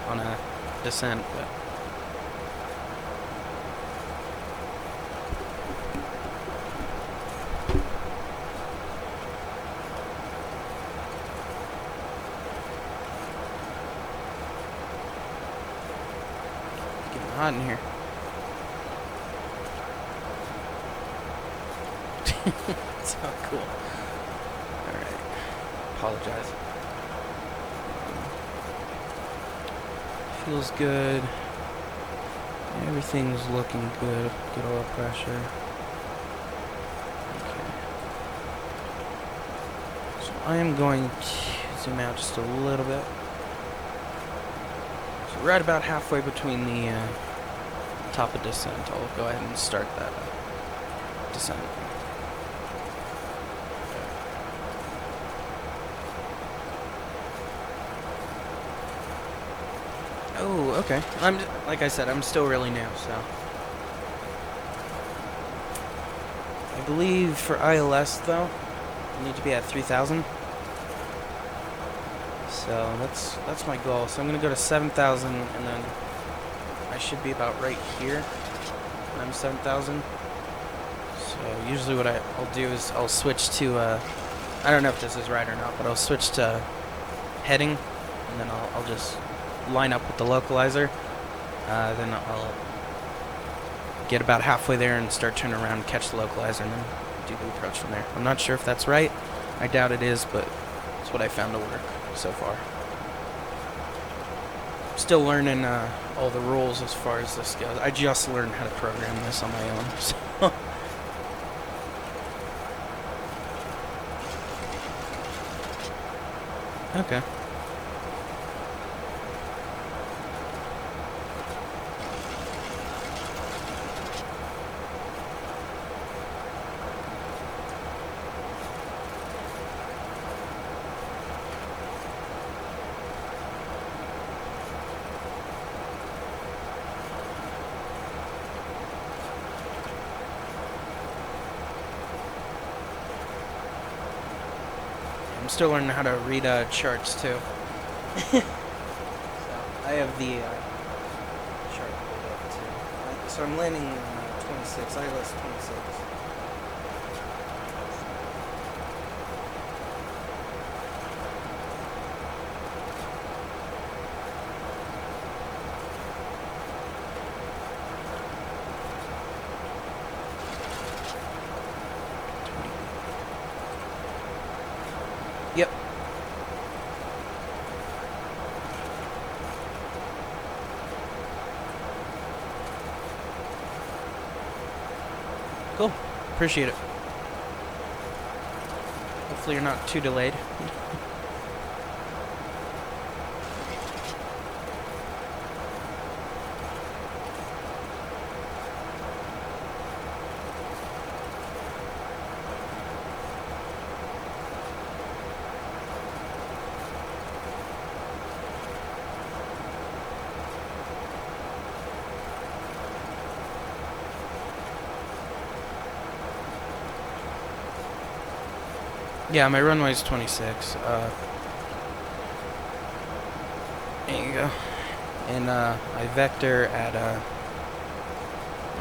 on a descent, but. It's getting hot in here. So cool. Alright. Apologize. Feels good. Everything's looking good. Good oil pressure. Okay. So I am going to zoom out just a little bit. So right about halfway between the top of descent, I'll go ahead and start that descent. Oh, okay. Like I said, I'm still really new, so. I believe for ILS though, I need to be at 3,000. So that's my goal. So I'm gonna go to 7,000, and then I should be about right here when I'm 7,000. So usually what I'll do is I'll switch to I don't know if this is right or not, but I'll switch to heading, and then I'll just line up with the localizer, then I'll get about halfway there and start turning around, catch the localizer, and then do the approach from there. I'm not sure if that's right. I doubt it is, but it's what I found to work so far. Still learning all the rules as far as this goes. I just learned how to program this on my own. So. Okay. I'm still learning how to read charts too. So I have the chart pulled up too. So I'm landing 26, ILS 26. Yep. Cool. Appreciate it. Hopefully you're not too delayed. Yeah, my runway's 26. There you go. And I vector at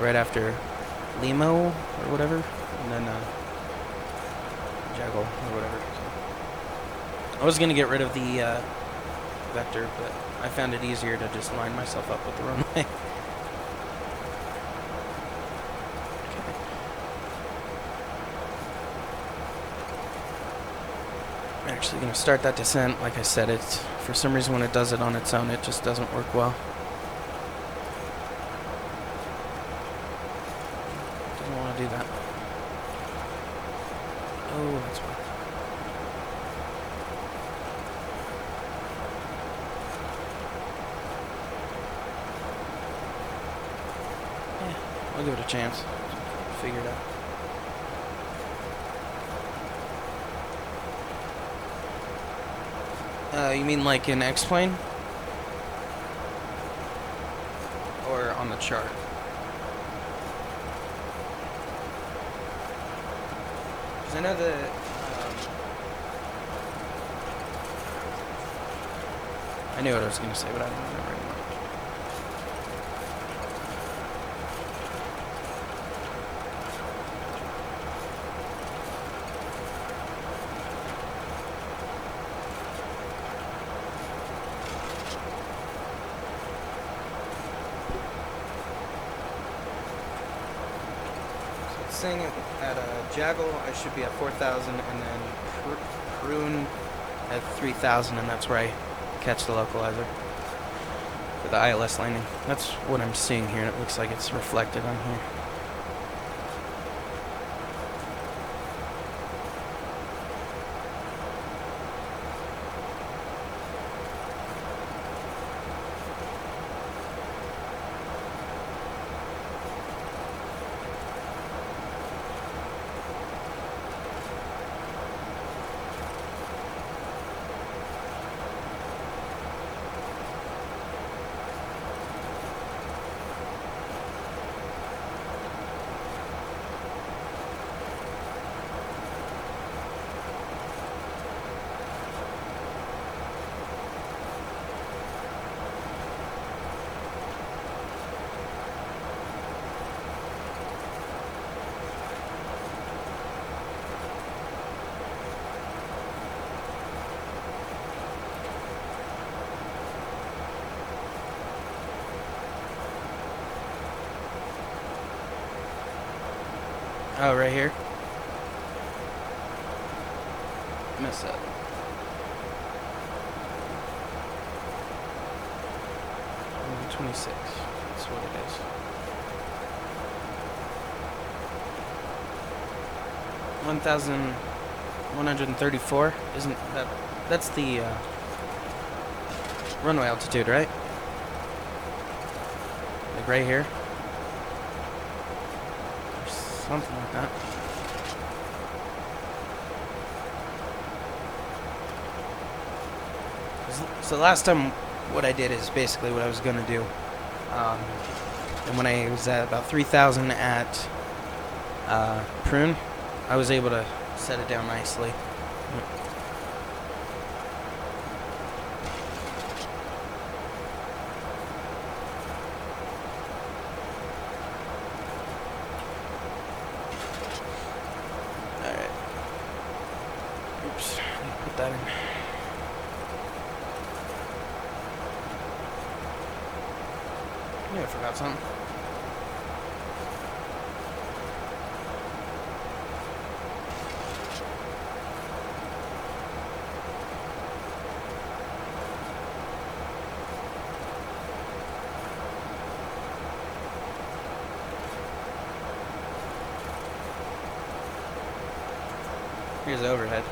right after Limo or whatever, and then Jaggle or whatever. I was gonna get rid of the vector, but I found it easier to just line myself up with the runway. I'm actually going to start that descent. Like I said, it's for some reason when it does it on its own, it just doesn't work well. Doesn't want to do that. Oh, that's why. Yeah, I'll give it a chance. Figure it out. You mean like in X-Plane? Or on the chart? Because I know that... I knew what I was going to say, but I don't remember anymore. Saying at Jaggle, I should be at 4,000, and then Prune at 3,000, and that's where I catch the localizer for the ILS landing. That's what I'm seeing here, and it looks like it's reflected on here. Oh, right here. Missed that. Mm, 26. That's what it is. 1,134. Isn't that? That's the runway altitude, right? Like right here. Or something like that. So last time, what I did is basically what I was gonna do. And when I was at about 3,000 at Prune, I was able to set it down nicely. Alright. Oops, I need to put that in. Yeah, I forgot something. Here's the overhead.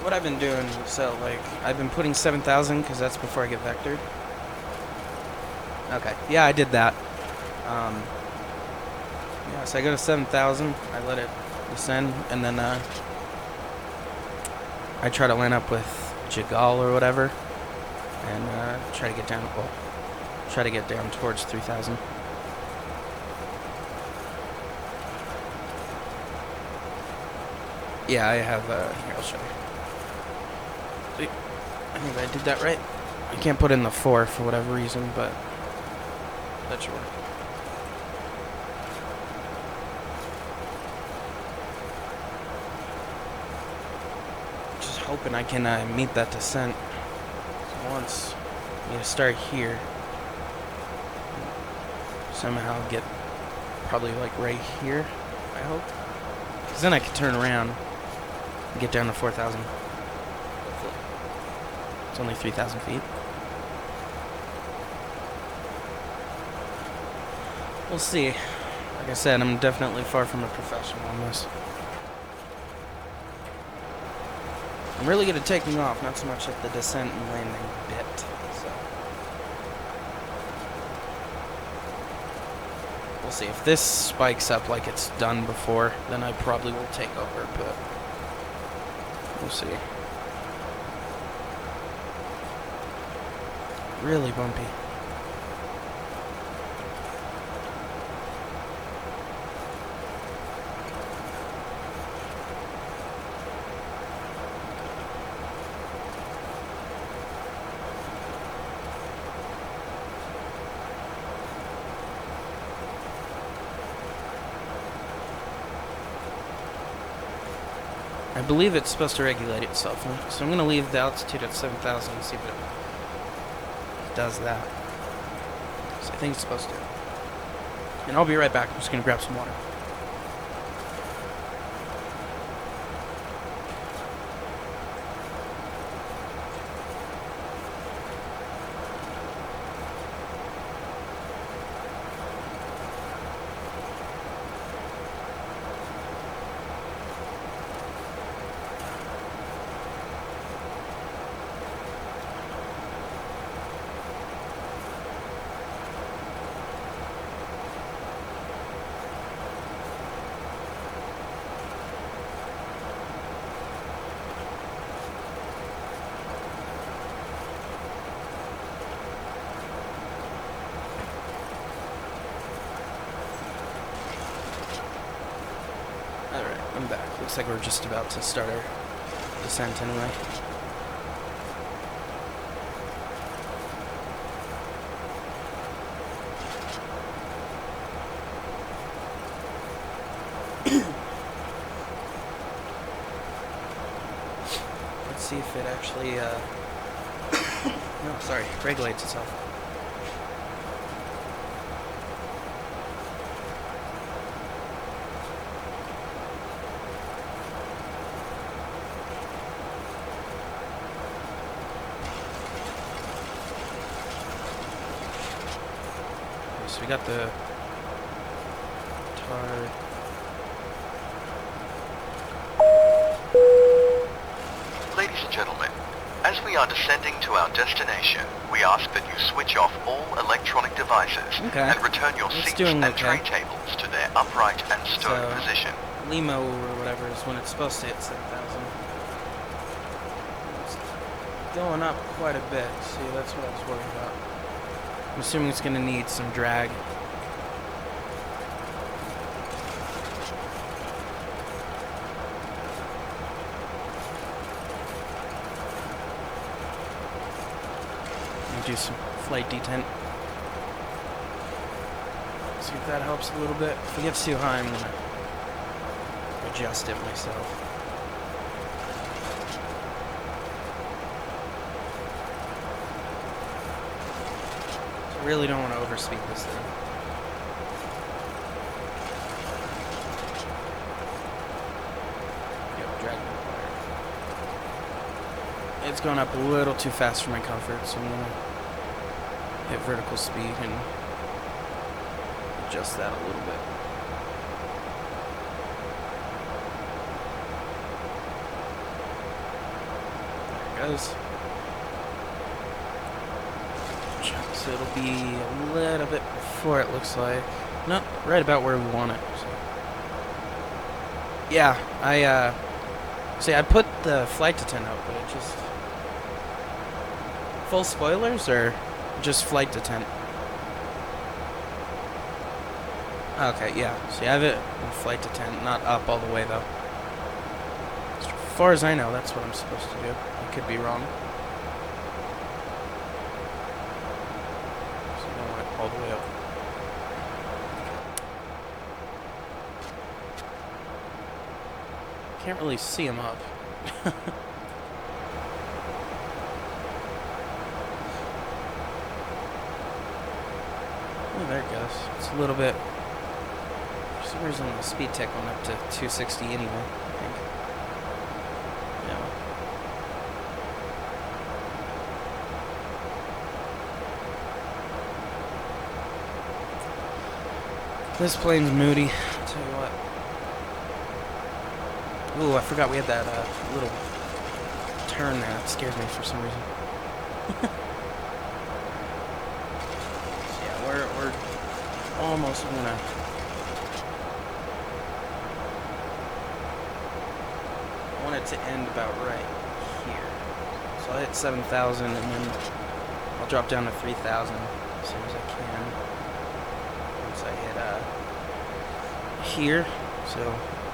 What I've been doing, so like I've been putting 7,000 because that's before I get vectored. Okay, yeah, I did that. Yeah, so I go to 7,000, I let it descend, and then I try to line up with Jagal or whatever, and try to get down. Well, try to get down towards 3,000. Yeah, I have. Here, I'll show you. See, I think I did that right. I can't put in the 4 for whatever reason, but that should work. Just hoping I can meet that descent. So once you start here, somehow get probably like right here. I hope, because then I can turn around and get down to 4,000. Hopefully, it's only 3,000 feet. We'll see. Like I said, I'm definitely far from a professional on this. I'm really good at taking off, not so much at the descent and landing bit. So we'll see. If this spikes up like it's done before, then I probably will take over, but we'll see. Really bumpy. I believe it's supposed to regulate itself, so I'm going to leave the altitude at 7,000 and see if it does that. So I think it's supposed to. And I'll be right back. I'm just going to grab some water. Looks like we're just about to start our descent anyway. Let's see if it actually, no, sorry, regulates itself. So we got the tar. Ladies and gentlemen, as we are descending to our destination, we ask that you switch off all electronic devices and return your seats and tray tables to their upright and stowed position. Limo or whatever is when it's supposed to hit 7,000. It's going up quite a bit. See, that's what I was worried about. I'm assuming it's going to need some drag. Do some flight detent. See if that helps a little bit. If it gets too high, I'm gonna adjust it myself. So I really don't want to overspeed this thing. Yep, dragging the wire. It's going up a little too fast for my comfort, so I'm gonna hit vertical speed and adjust that a little bit. There it goes. So it'll be a little bit before it looks like. No, right about where we want it. So. Yeah, I put the flight detent up, but it just... Full spoilers or just flight detent? Okay, yeah. So you have it in flight detent, not up all the way though. As far as I know, that's what I'm supposed to do. I could be wrong. So I don't want it all the way up. Can't really see them up. Oh, there it goes. It's a little bit... For some reason, the speed tech went up to 260 anyway, I think. Yeah. This plane's moody. I'll tell you what. Ooh, I forgot we had that little turn there. That scared me for some reason. We're almost gonna... I want it to end about right here. So I'll hit 7,000 and then I'll drop down to 3,000 as soon as I can. Once I hit here. So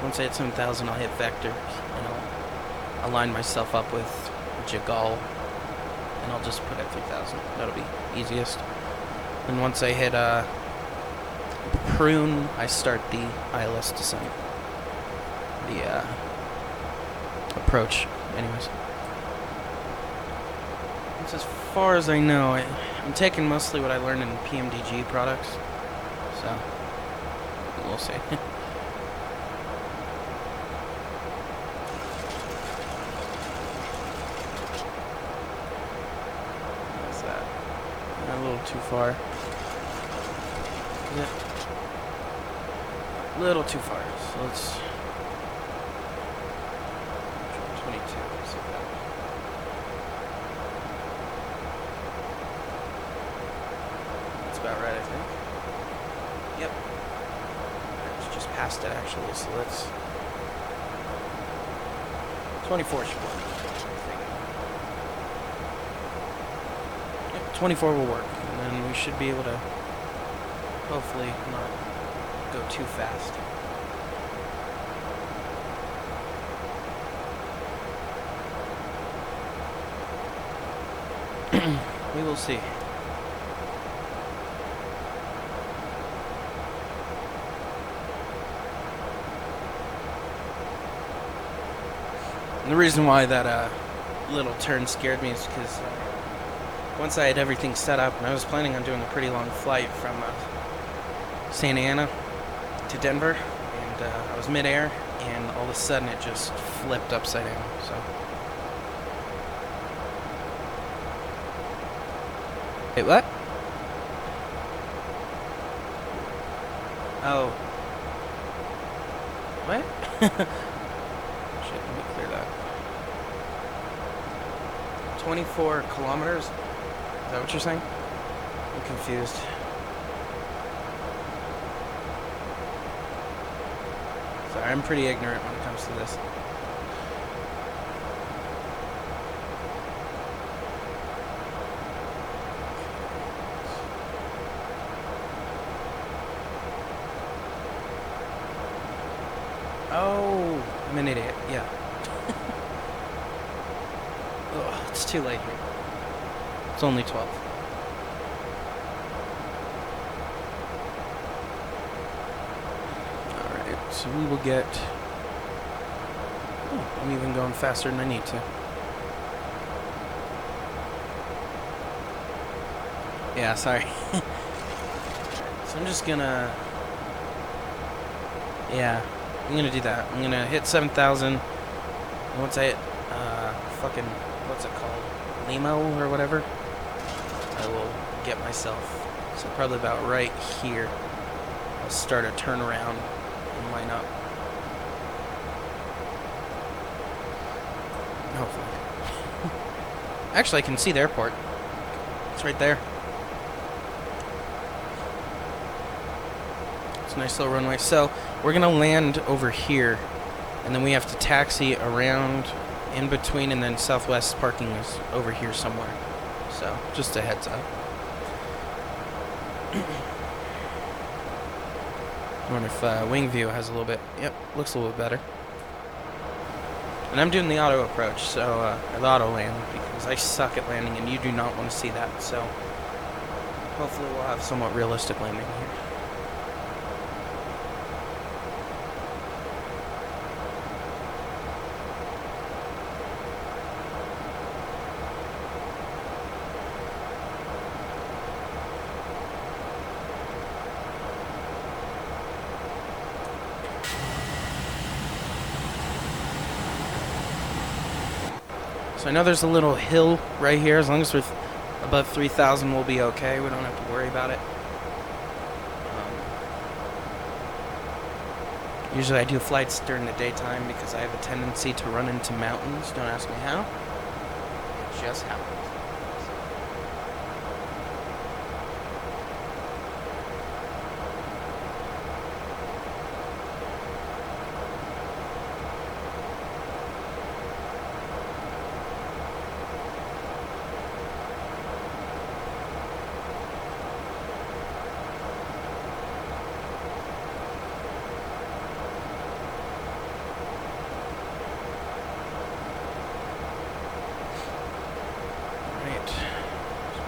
once I hit 7,000 I'll hit vector and I'll align myself up with Jagol and I'll just put at 3,000. That'll be easiest. And once I hit prune, I start the ILS descent. The approach, anyways. That's as far as I know. I'm taking mostly what I learned in PMDG products, so we'll see. What's that? A little too far. Yeah. A little too far. So let's 22. Let's see that. That's about right, I think. Yep. It's just past it actually. So let's 24 should work. I think. Yep, 24 will work, and then we should be able to. Hopefully not go too fast. We will see. And the reason why that little turn scared me is because once I had everything set up, and I was planning on doing a pretty long flight from Santa Ana to Denver, and I was midair, and all of a sudden it just flipped upside down. So. Wait, what? Oh. What? Shit, let me clear that. 24 kilometers? Is that what you're saying? I'm confused. Sorry, I'm pretty ignorant when it comes to this. Oh, I'm an idiot, yeah. Ugh, it's too late here. It's only 12. Alright, so we will get... Oh, I'm even going faster than I need to. Yeah, sorry. So I'm just gonna... Yeah. I'm gonna do that. I'm gonna hit 7,000. And once I hit, fucking, what's it called? Limo or whatever? I will get myself. So probably about right here. I'll start a turnaround and line up. Hopefully. Actually, I can see the airport. It's right there. It's a nice little runway. So, we're going to land over here, and then we have to taxi around in between, and then Southwest parking is over here somewhere. So, just a heads up. I wonder if wing view has a little bit... Yep, looks a little bit better. And I'm doing the auto approach, so, the auto land, because I suck at landing, and you do not want to see that, so hopefully we'll have somewhat realistic landing here. So I know there's a little hill right here. As long as we're above 3,000, we'll be okay. We don't have to worry about it. Usually I do flights during the daytime because I have a tendency to run into mountains. Don't ask me how. It just happens.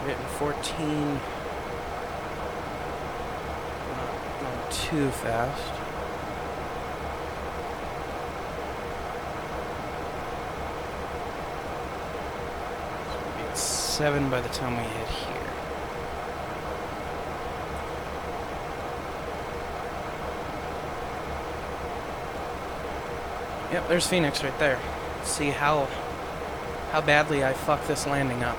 Hitting 14. Not going too fast. So we'll be at 7 by the time we hit here. Yep, there's Phoenix right there. Let's see how badly I fuck this landing up.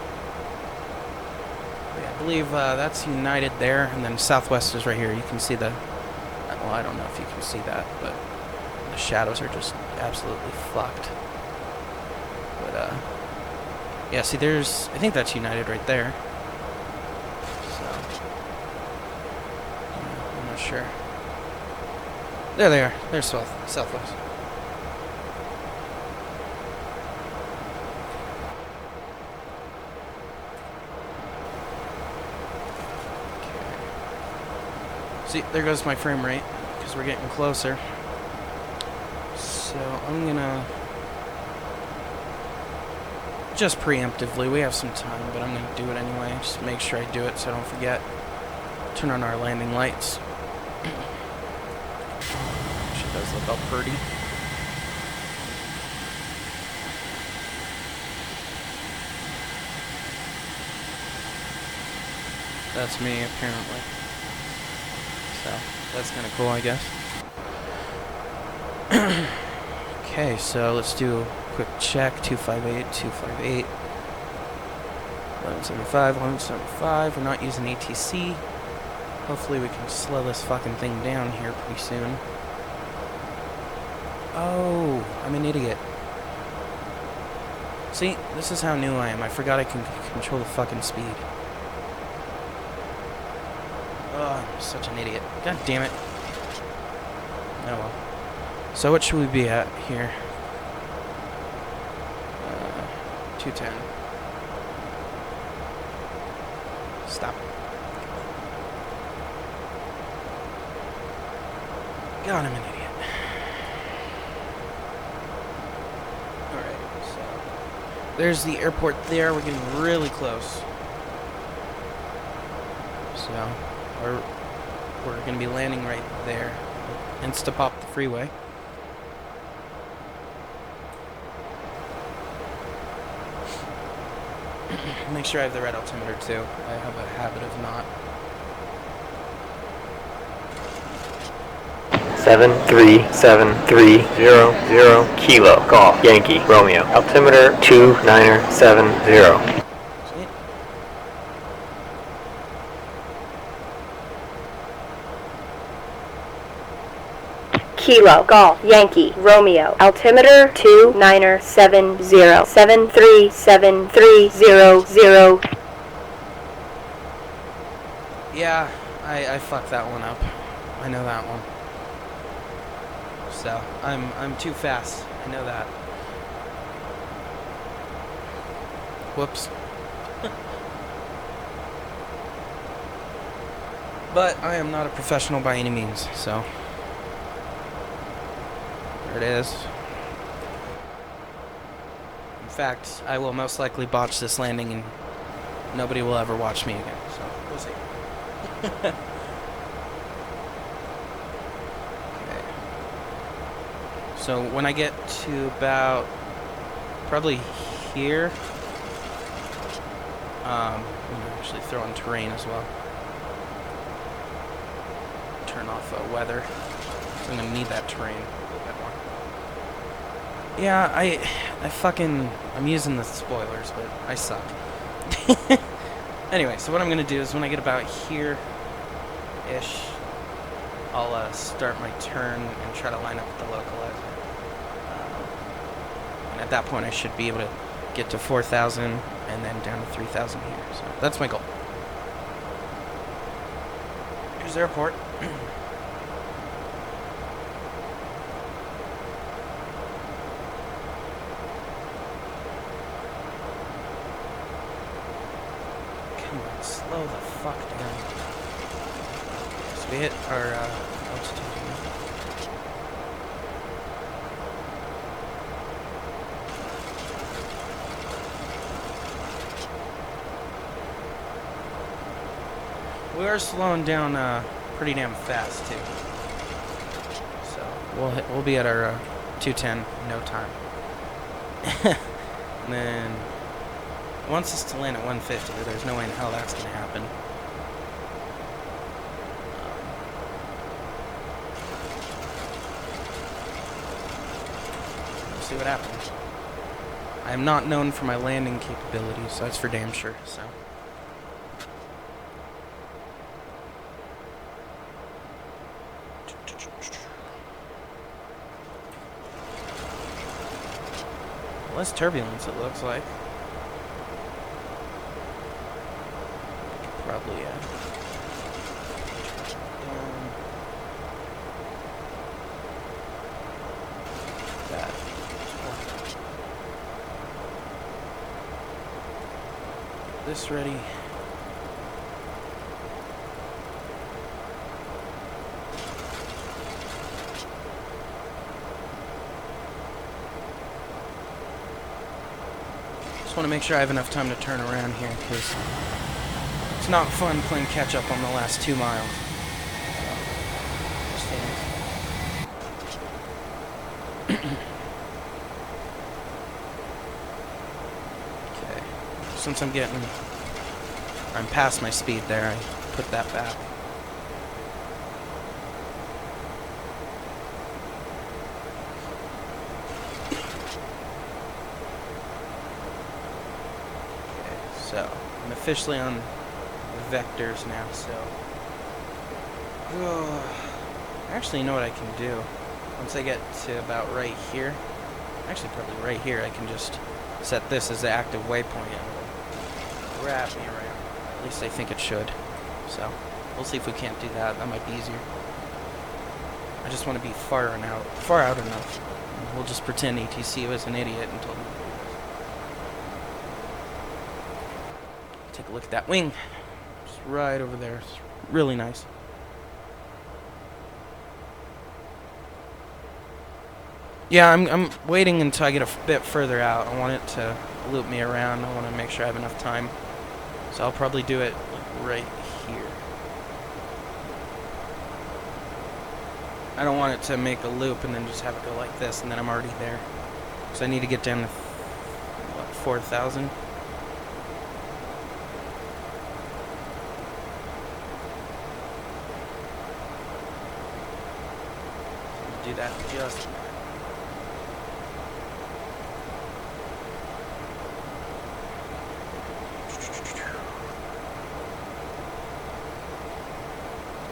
I believe that's United there, and then Southwest is right here. You can see the... Well, I don't know if you can see that, but the shadows are just absolutely fucked. But, yeah, see, there's... I think that's United right there. So... Yeah, I'm not sure. There they are. There's Southwest. See, there goes my frame rate, because we're getting closer. So, I'm gonna just preemptively. We have some time, but I'm going to do it anyway. Just make sure I do it so I don't forget. Turn on our landing lights. She does look all pretty. That's me, apparently. So, that's kind of cool, I guess. Okay, so let's do a quick check. 258, 258. 1175, 1175. We're not using ATC. Hopefully we can slow this fucking thing down here pretty soon. Oh, I'm an idiot. See, this is how new I am. I forgot I can control the fucking speed. Oh, I'm such an idiot. God damn it. Oh well. So what should we be at here? 210. Stop. God, I'm an idiot. Alright, so there's the airport there. We're getting really close. So we're going to be landing right there. Insta-pop the freeway. Make sure I have the red altimeter too. I have a habit of not. 73730 Kilo Golf Yankee Romeo. Altimeter 2970. See? Kilo Golf Yankee Romeo. Altimeter 2970. 73730. Yeah, I fucked that one up. I know that one. So, I'm too fast. I know that. Whoops. But I am not a professional by any means, so there it is. In fact, I will most likely botch this landing and nobody will ever watch me again, so we'll see. Okay. So when I get to about probably here, I'm gonna actually throw on terrain as well. Turn off weather. I'm gonna need that terrain a little bit more. Yeah, I'm using the spoilers, but I suck. Anyway, so what I'm gonna do is when I get about here-ish, I'll start my turn and try to line up with the localizer. And at that point I should be able to get to 4,000 and then down to 3,000 here. So that's my goal. Here's the airport. Come on, slow the fuck down. So we hit our altitude here. We are slowing down pretty damn fast too. So we'll be at our 210 in no time. And then it wants us to land at 150, but there's no way in hell that's gonna happen. We'll see what happens. I am not known for my landing capabilities, so that's for damn sure. So. Less turbulence, it looks like. Probably, yeah. That. This ready. Just want to make sure I have enough time to turn around here, because it's not fun playing catch-up on the last 2 miles. Okay. Since I'm past my speed there, I put that back. So, I'm officially on vectors now, so... Actually, you know what I can do? Once I get to about right here, actually probably right here, I can just set this as the active waypoint and it'll wrap me around. At least I think it should. So, we'll see if we can't do that. That might be easier. I just want to be far out enough. We'll just pretend ATC was an idiot and told me. Take a look at that wing. Just right over there. It's really nice. Yeah, I'm waiting until I get a bit further out. I want it to loop me around. I want to make sure I have enough time. So I'll probably do it like right here. I don't want it to make a loop and then just have it go like this and then I'm already there. So I need to get down to, what, 4,000? Do that just...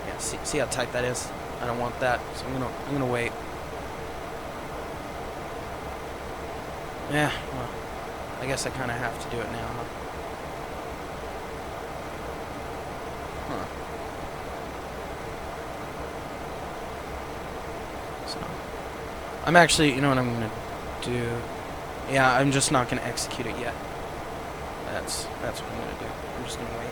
Yeah, see how tight that is? I don't want that, so I'm gonna wait. Yeah, well, I guess I kind of have to do it now, huh? Huh. So, I'm actually, you know what I'm gonna do? Yeah, I'm just not gonna execute it yet. That's what I'm gonna do. I'm just gonna wait.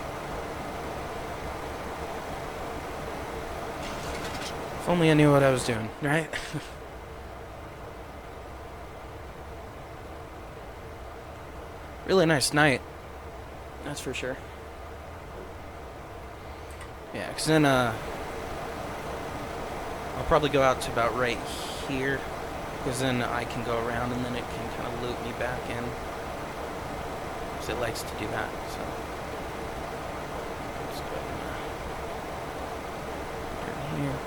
If only I knew what I was doing, right? Really nice night. That's for sure. Yeah, because then, I'll probably go out to about right here. Because then I can go around and then it can kind of loop me back in. Because it likes to do that, so. Let's go ahead and turn here.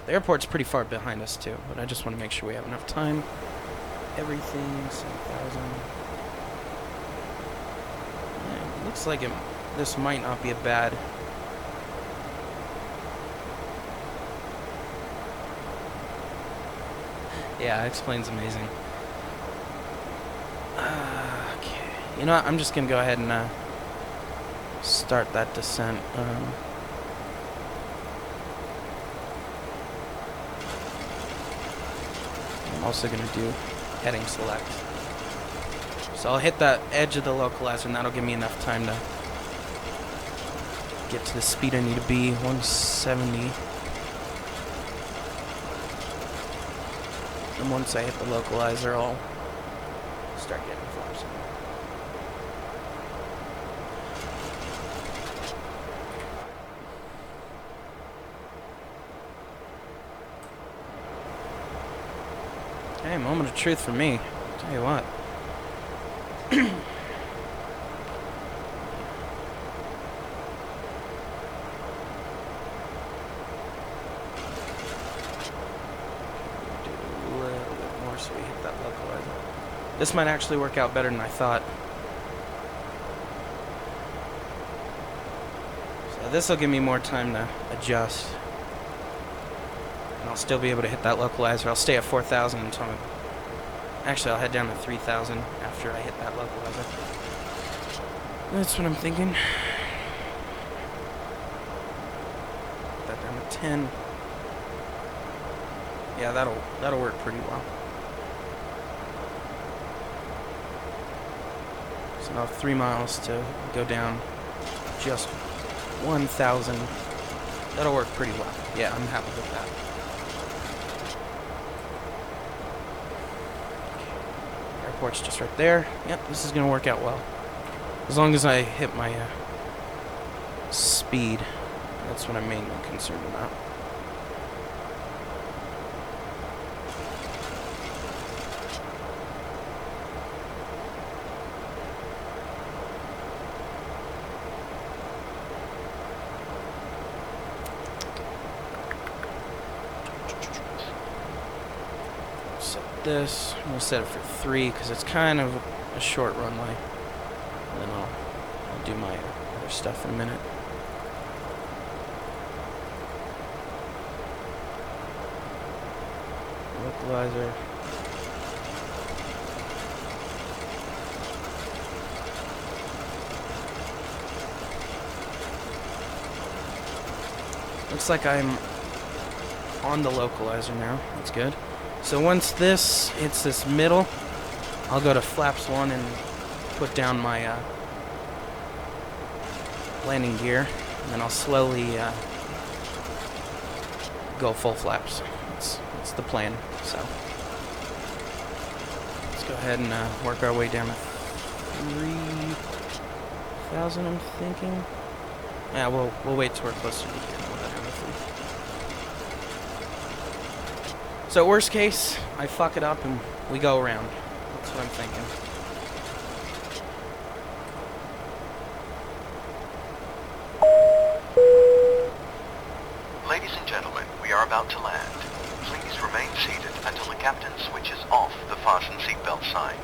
The airport's pretty far behind us too, but I just want to make sure we have enough time. Everything, 7,000. Yeah, looks like this might not be a bad... Yeah, explains amazing. Okay. You know what? I'm just going to go ahead and start that descent. I'm also going to do heading select. So I'll hit that edge of the localizer and that'll give me enough time to get to the speed I need to be, 170. And once I hit the localizer, I'll start getting flaps. Hey, moment of truth for me. I'll tell you what. So we hit that localizer. This might actually work out better than I thought. So this will give me more time to adjust. And I'll still be able to hit that localizer. I'll stay at 4,000 until I'm... Actually, I'll head down to 3,000 after I hit that localizer. That's what I'm thinking. Put that down to 10. Yeah, that'll work pretty well. So now 3 miles to go down just 1,000 That'll work pretty well. Yeah, I'm happy with that. Airport's just right there. Yep, this is gonna work out well. As long as I hit my speed. That's what I'm mainly concerned about. This. I'm going to set it for 3 because it's kind of a short runway. And then I'll do my other stuff in a minute. Localizer. Looks like I'm on the localizer now. That's good. So once this hits this middle, I'll go to flaps 1 and put down my landing gear, and then I'll slowly go full flaps. That's the plan. So let's go ahead and work our way down to 3,000. I'm thinking. Yeah, we'll wait till we're closer to here. So worst case, I fuck it up and we go around. That's what I'm thinking. Ladies and gentlemen, we are about to land. Please remain seated until the captain switches off the fasten seatbelt sign.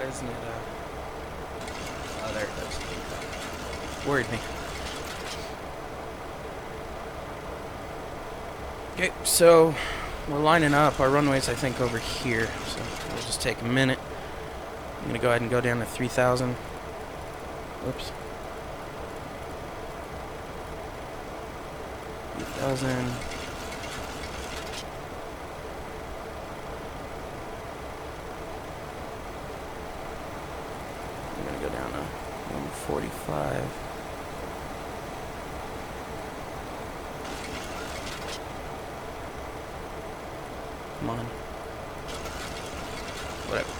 Isn't it, oh, there it goes. Worried me. Okay, so we're lining up. Our runway's, I think, over here. So we'll just take a minute. I'm going to go ahead and go down to 3,000. Whoops. 3,000. I'm going to go down to 145. Come on. Whatever.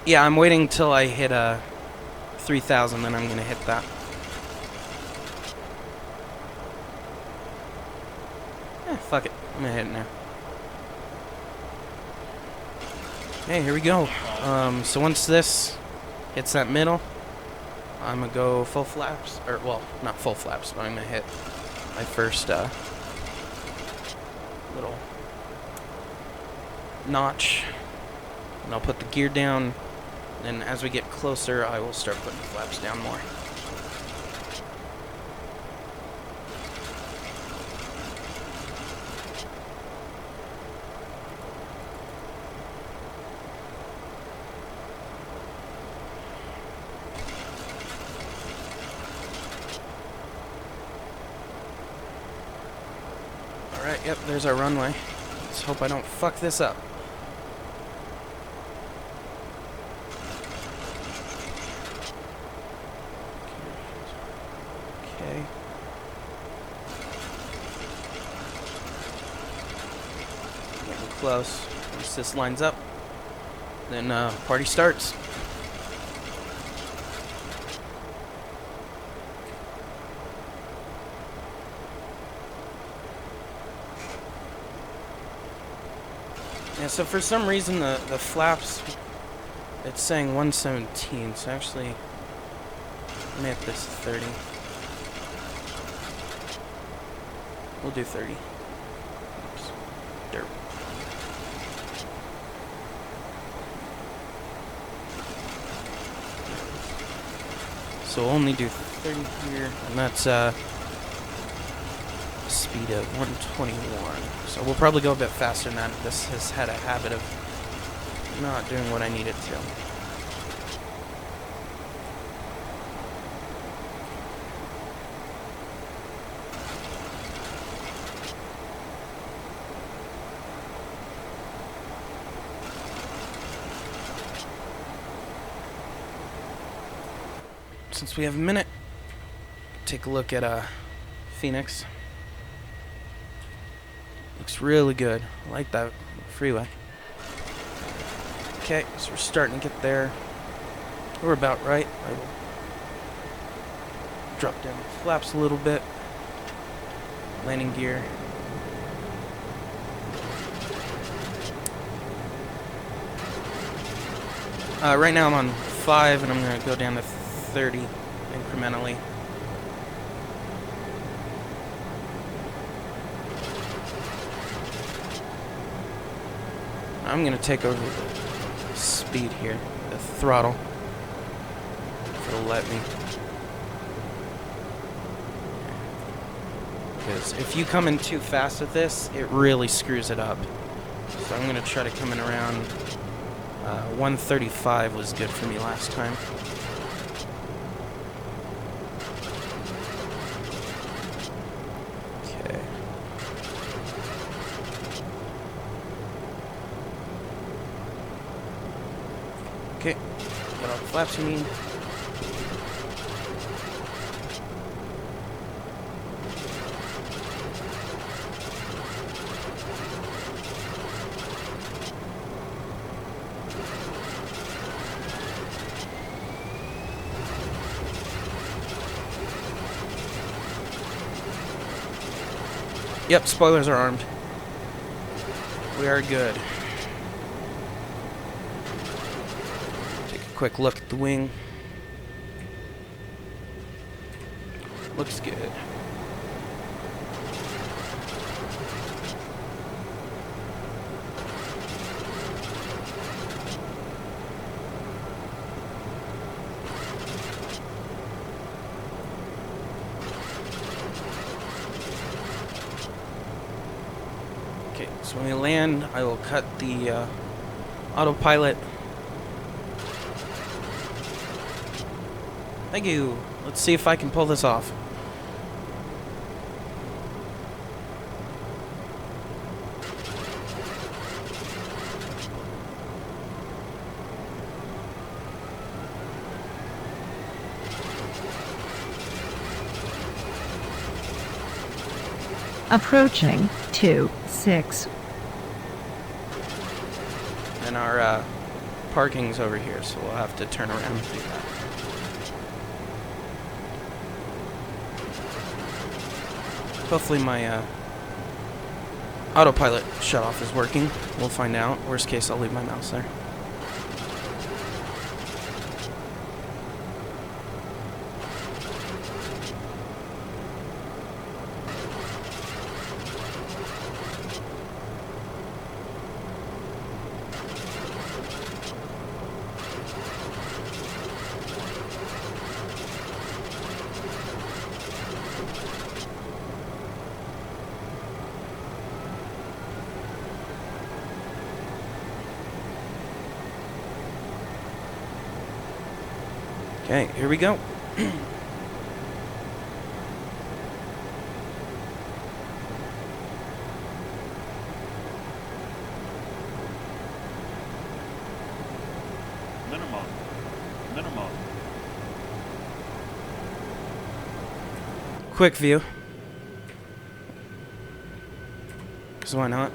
Yeah, I'm waiting till I hit 3,000, then I'm going to hit that. Fuck it. I'm going to hit it now. Okay, here we go. So once this hits that middle, I'm going to go full flaps. Or, well, not full flaps, but I'm going to hit my first little notch. And I'll put the gear down. And as we get closer, I will start putting the flaps down more. Alright, yep, there's our runway. Let's hope I don't fuck this up. Okay. Getting close. Once this lines up, then party starts. Yeah, so for some reason the flaps, it's saying 117, so actually, let me hit this 30. We'll do 30. Oops. Derp. So we'll only do 30 here, and that's speed of 121. So we'll probably go a bit faster than that. This has had a habit of not doing what I need it to. since we have a minute, take a look at Phoenix. Looks really good. I like that freeway. Okay, so we're starting to get there. We're about right. I will drop down the flaps a little bit. Landing gear. Right now I'm on 5 and I'm going to go down to 30 incrementally. I'm going to take over the speed here, the throttle, if it'll let me. Because if you come in too fast with this, it really screws it up. So I'm going to try to come in around 135 was good for me last time. Okay. Okay. Got all the flaps you need. Yep, spoilers are armed. We are good. Take a quick look at the wing. Looks good. Okay, so when we land, I will cut the autopilot. Thank you. Let's see if I can pull this off. Approaching 2-6. And our parking's over here, so we'll have to turn around and do that. Hopefully my autopilot shutoff is working. We'll find out. Worst case, I'll leave my mouse there. Okay, here we go. Minimum. Quick view. 'Cause why not?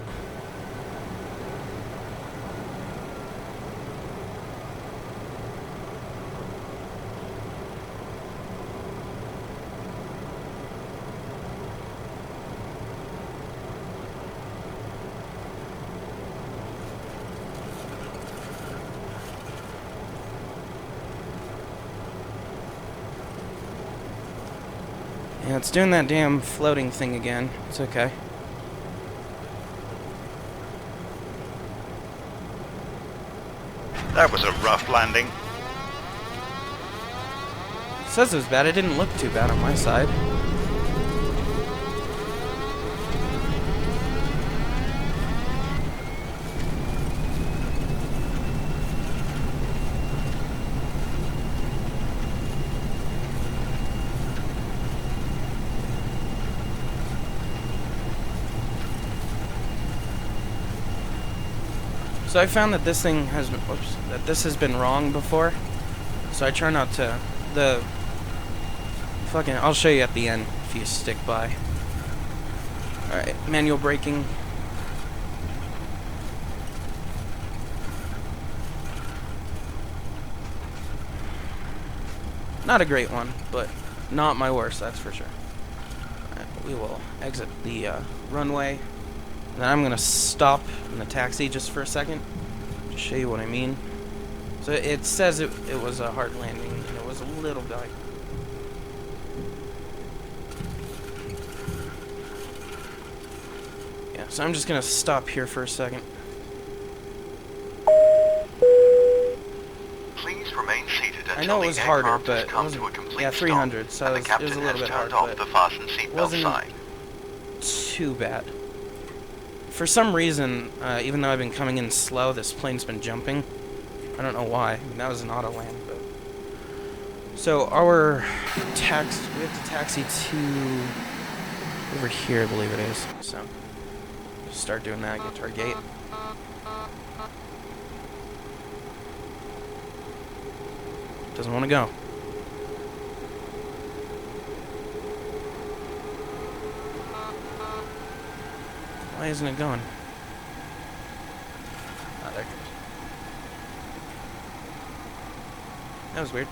Yeah, it's doing that damn floating thing again. It's okay. That was a rough landing. It says it was bad. It didn't look too bad on my side. So I found that this thing has, this has been wrong before. So I try not to, the fucking, I'll show you at the end if you stick by. Alright, manual braking. Not a great one, but not my worst, that's for sure. Alright, we will exit the runway. And then I'm going to stop in the taxi just for a second to show you what I mean. So it says it was a hard landing, and it was a little guy. Yeah, so I'm just going to stop here for a second. Please remain seated until I know it was harder, aircraft but has it come wasn't, to a complete yeah, 300, stop, so and the it was a captain little has bit hard, turned off but the fasten seatbelt wasn't sign. too bad. For some reason, even though I've been coming in slow, this plane's been jumping. I don't know why. I mean, that was an auto land, but... So, we have to taxi to... over here, I believe it is. So, start doing that, get to our gate. Doesn't want to go. Why isn't it going? Ah, there it goes. That was weird.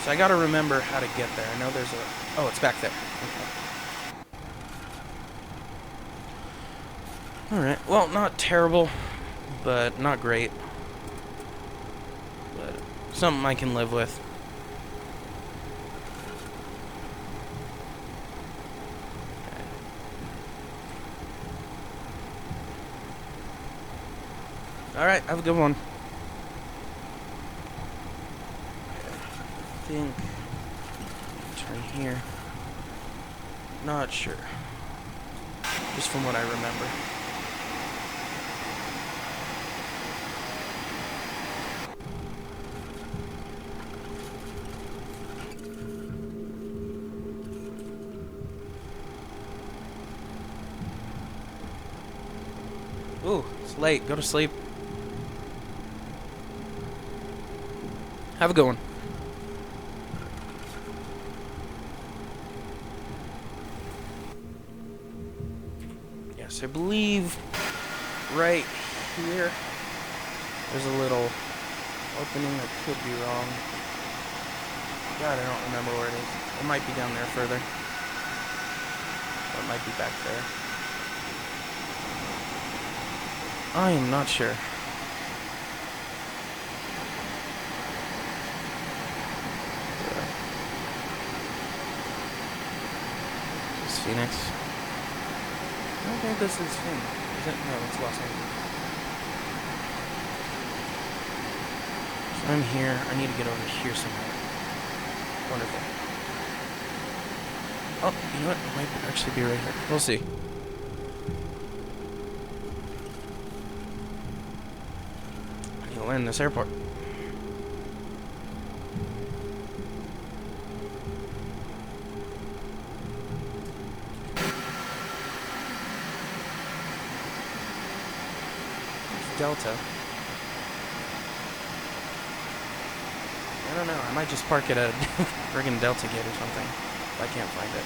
So I gotta remember how to get there. I know there's a... Oh, it's back there. Okay. Alright, well, not terrible, but not great. But something I can live with. Alright, have a good one. I think... turn here. Not sure. Just from what I remember. Ooh, it's late. Go to sleep. Have a good one. Yes, I believe right here there's a little opening. I could be wrong. God, I don't remember where it is. It might be down there further. Or it might be back there. I am not sure. Is this Phoenix? I don't think this is Phoenix. Is it? No, it's Los Angeles. So I'm here. I need to get over here somewhere. Wonderful. Oh, you know what? It might actually be right here. We'll see. I need to land this airport. Delta. I don't know. I might just park at a friggin' Delta gate or something if I can't find it.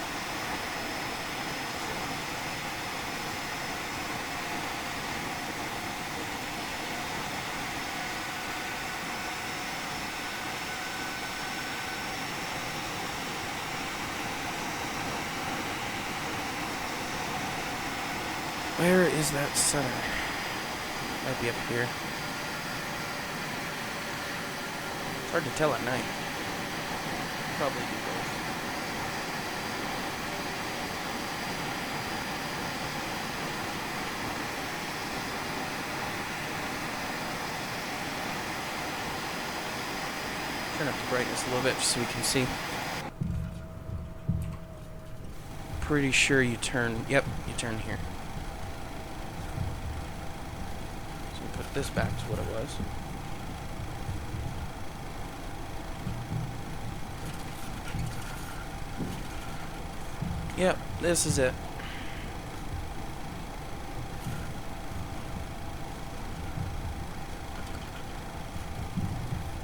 Where is that center? Might be up here. It's hard to tell at night. Probably be both. Turn up the brightness a little bit just so we can see. Pretty sure you turn. Yep, you turn here. Put this back to what it was. Yep, this is it.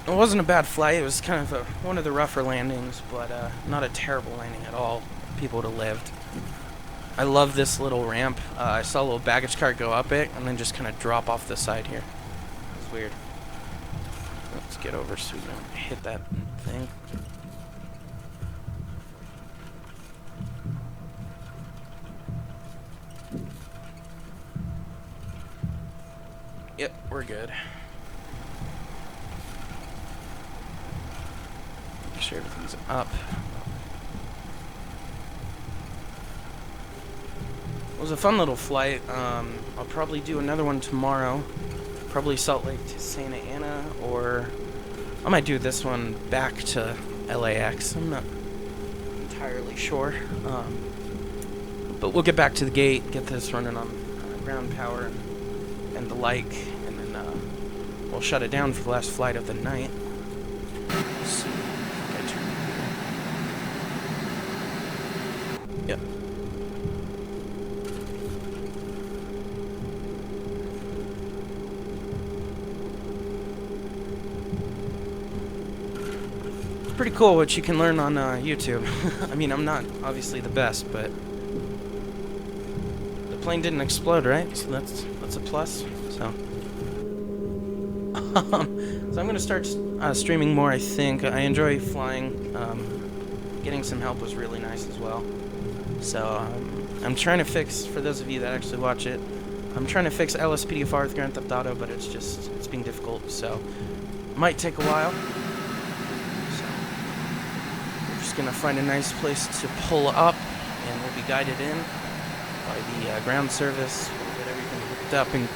Oh, it wasn't a bad flight. It was kind of one of the rougher landings, but not a terrible landing at all. People would have lived. I love this little ramp. I saw a little baggage car go up it and then just kind of drop off the side here. It's weird. Let's get over so we don't hit that thing. Yep, we're good. Make sure everything's up. It was a fun little flight. I'll probably do another one tomorrow. Probably Salt Lake to Santa Ana, or I might do this one back to LAX. I'm not entirely sure. But we'll get back to the gate, get this running on ground power and the like, and then we'll shut it down for the last flight of the night. Let's see. Yep. Pretty cool what you can learn on YouTube. I mean, I'm not obviously the best, but the plane didn't explode, right? So that's a plus. So, so I'm gonna start streaming more. I think I enjoy flying. Getting some help was really nice as well. So I'm trying to fix, for those of you that actually watch it, I'm trying to fix LSPDFR with Grand Theft Auto, but it's being difficult. So might take a while. Gonna find a nice place to pull up, and we'll be guided in by the ground service. We'll get everything hooked up and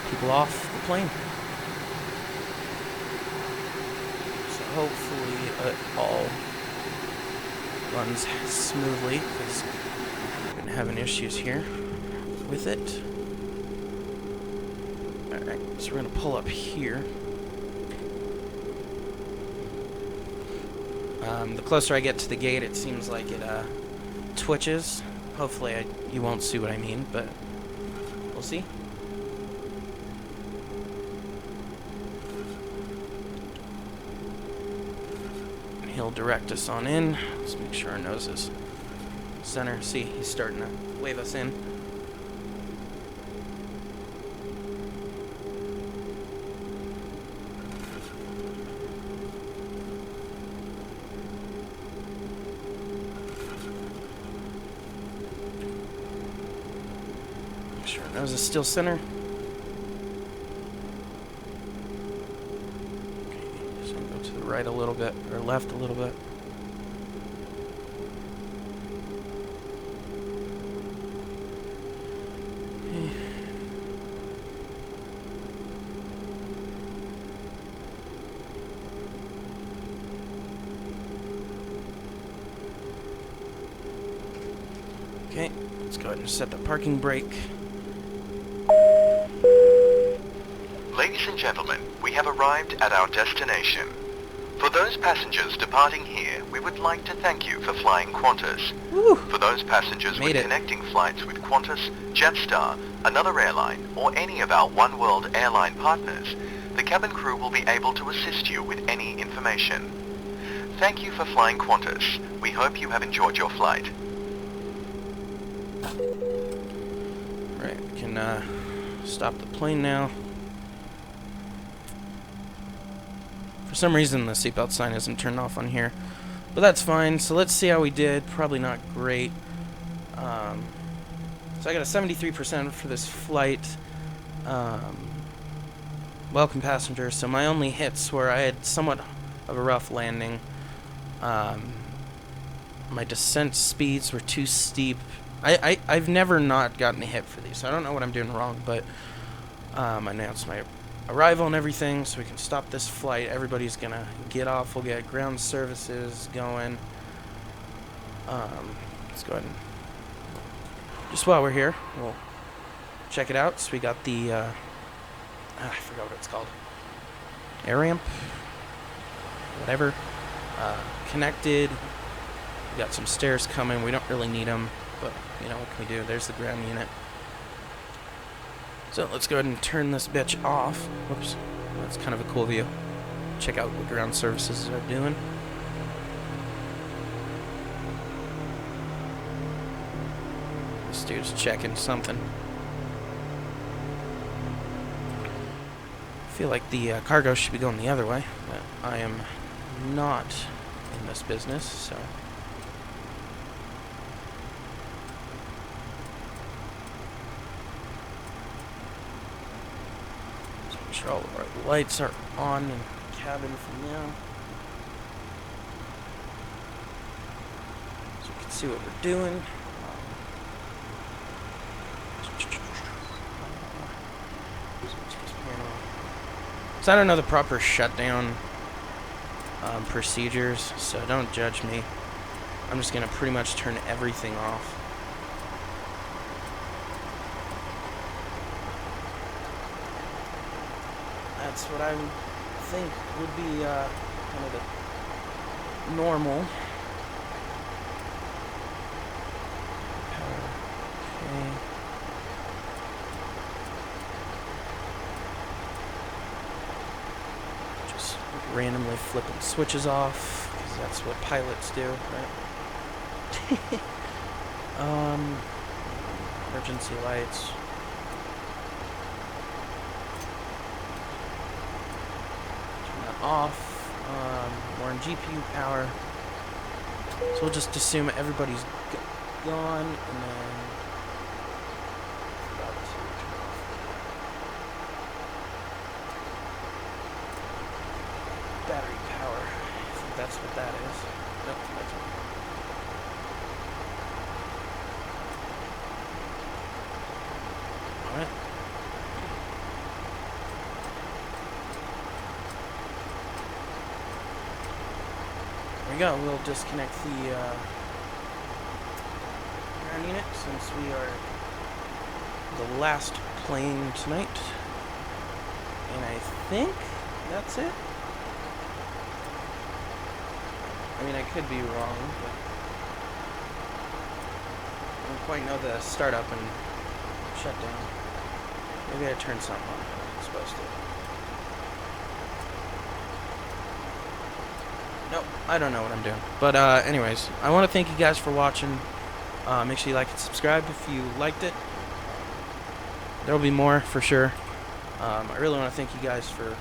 people off the plane. So hopefully it all runs smoothly, because we've been having issues here with it. Alright, so we're gonna pull up here. The closer I get to the gate, it seems like it twitches. Hopefully you won't see what I mean, but we'll see. And he'll direct us on in. Let's make sure our nose is center. See, he's starting to wave us in. Sure, nose is still center. Okay, just gonna go to the right a little bit, or left a little bit. Okay, let's go ahead and set the parking brake. Ladies and gentlemen, we have arrived at our destination. For those passengers departing here, we would like to thank you for flying Qantas. Woo. For those passengers with connecting flights with Qantas, Jetstar, another airline, or any of our One World airline partners, the cabin crew will be able to assist you with any information. Thank you for flying Qantas. We hope you have enjoyed your flight. Right, we can stop the plane now. For some reason the seatbelt sign isn't turned off on here, but that's fine. So let's see how we did. Probably not great. So I got a 73% for this flight. Welcome passengers. So my only hits were I had somewhat of a rough landing. My descent speeds were too steep. I've never not gotten a hit for these, so I don't know what I'm doing wrong, but I announced my arrival and everything, so we can stop this flight. Everybody's gonna get off. We'll get ground services going. Let's go ahead and just while we're here, we'll check it out. So we got the I forgot what it's called, air ramp, whatever, connected. We got some stairs coming. We don't really need them, but you know what can we do? There's the ground unit. So let's go ahead and turn this bitch off. Whoops. That's kind of a cool view. check out what ground services are doing. This dude's checking something. I feel like the cargo should be going the other way, but I am not in this business, so... Make sure all of our lights are on in the cabin for now. So you can see what we're doing. So I don't know the proper shutdown procedures, so don't judge me. I'm just going to pretty much turn everything off. That's what I would think would be kind of the normal. Okay. Just randomly flipping switches off, because that's what pilots do, right? Emergency lights. Off, we're in GPU power, so we'll just assume everybody's gone, and then battery power. I think that's what that is. Nope, that's it. All right. There we go. We'll disconnect the ground unit since we are the last plane tonight. And I think that's it. I mean, I could be wrong, but I don't quite know the startup and shutdown. Maybe I turned something on that I wasn't supposed to. Nope, I don't know what I'm doing. But anyways, I want to thank you guys for watching. Make sure you like and subscribe if you liked it. There will be more for sure. I really want to thank you guys for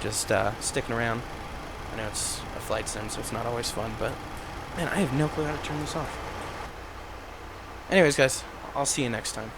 just sticking around. I know it's a flight sim, so it's not always fun, but man, I have no clue how to turn this off. Anyways, guys, I'll see you next time.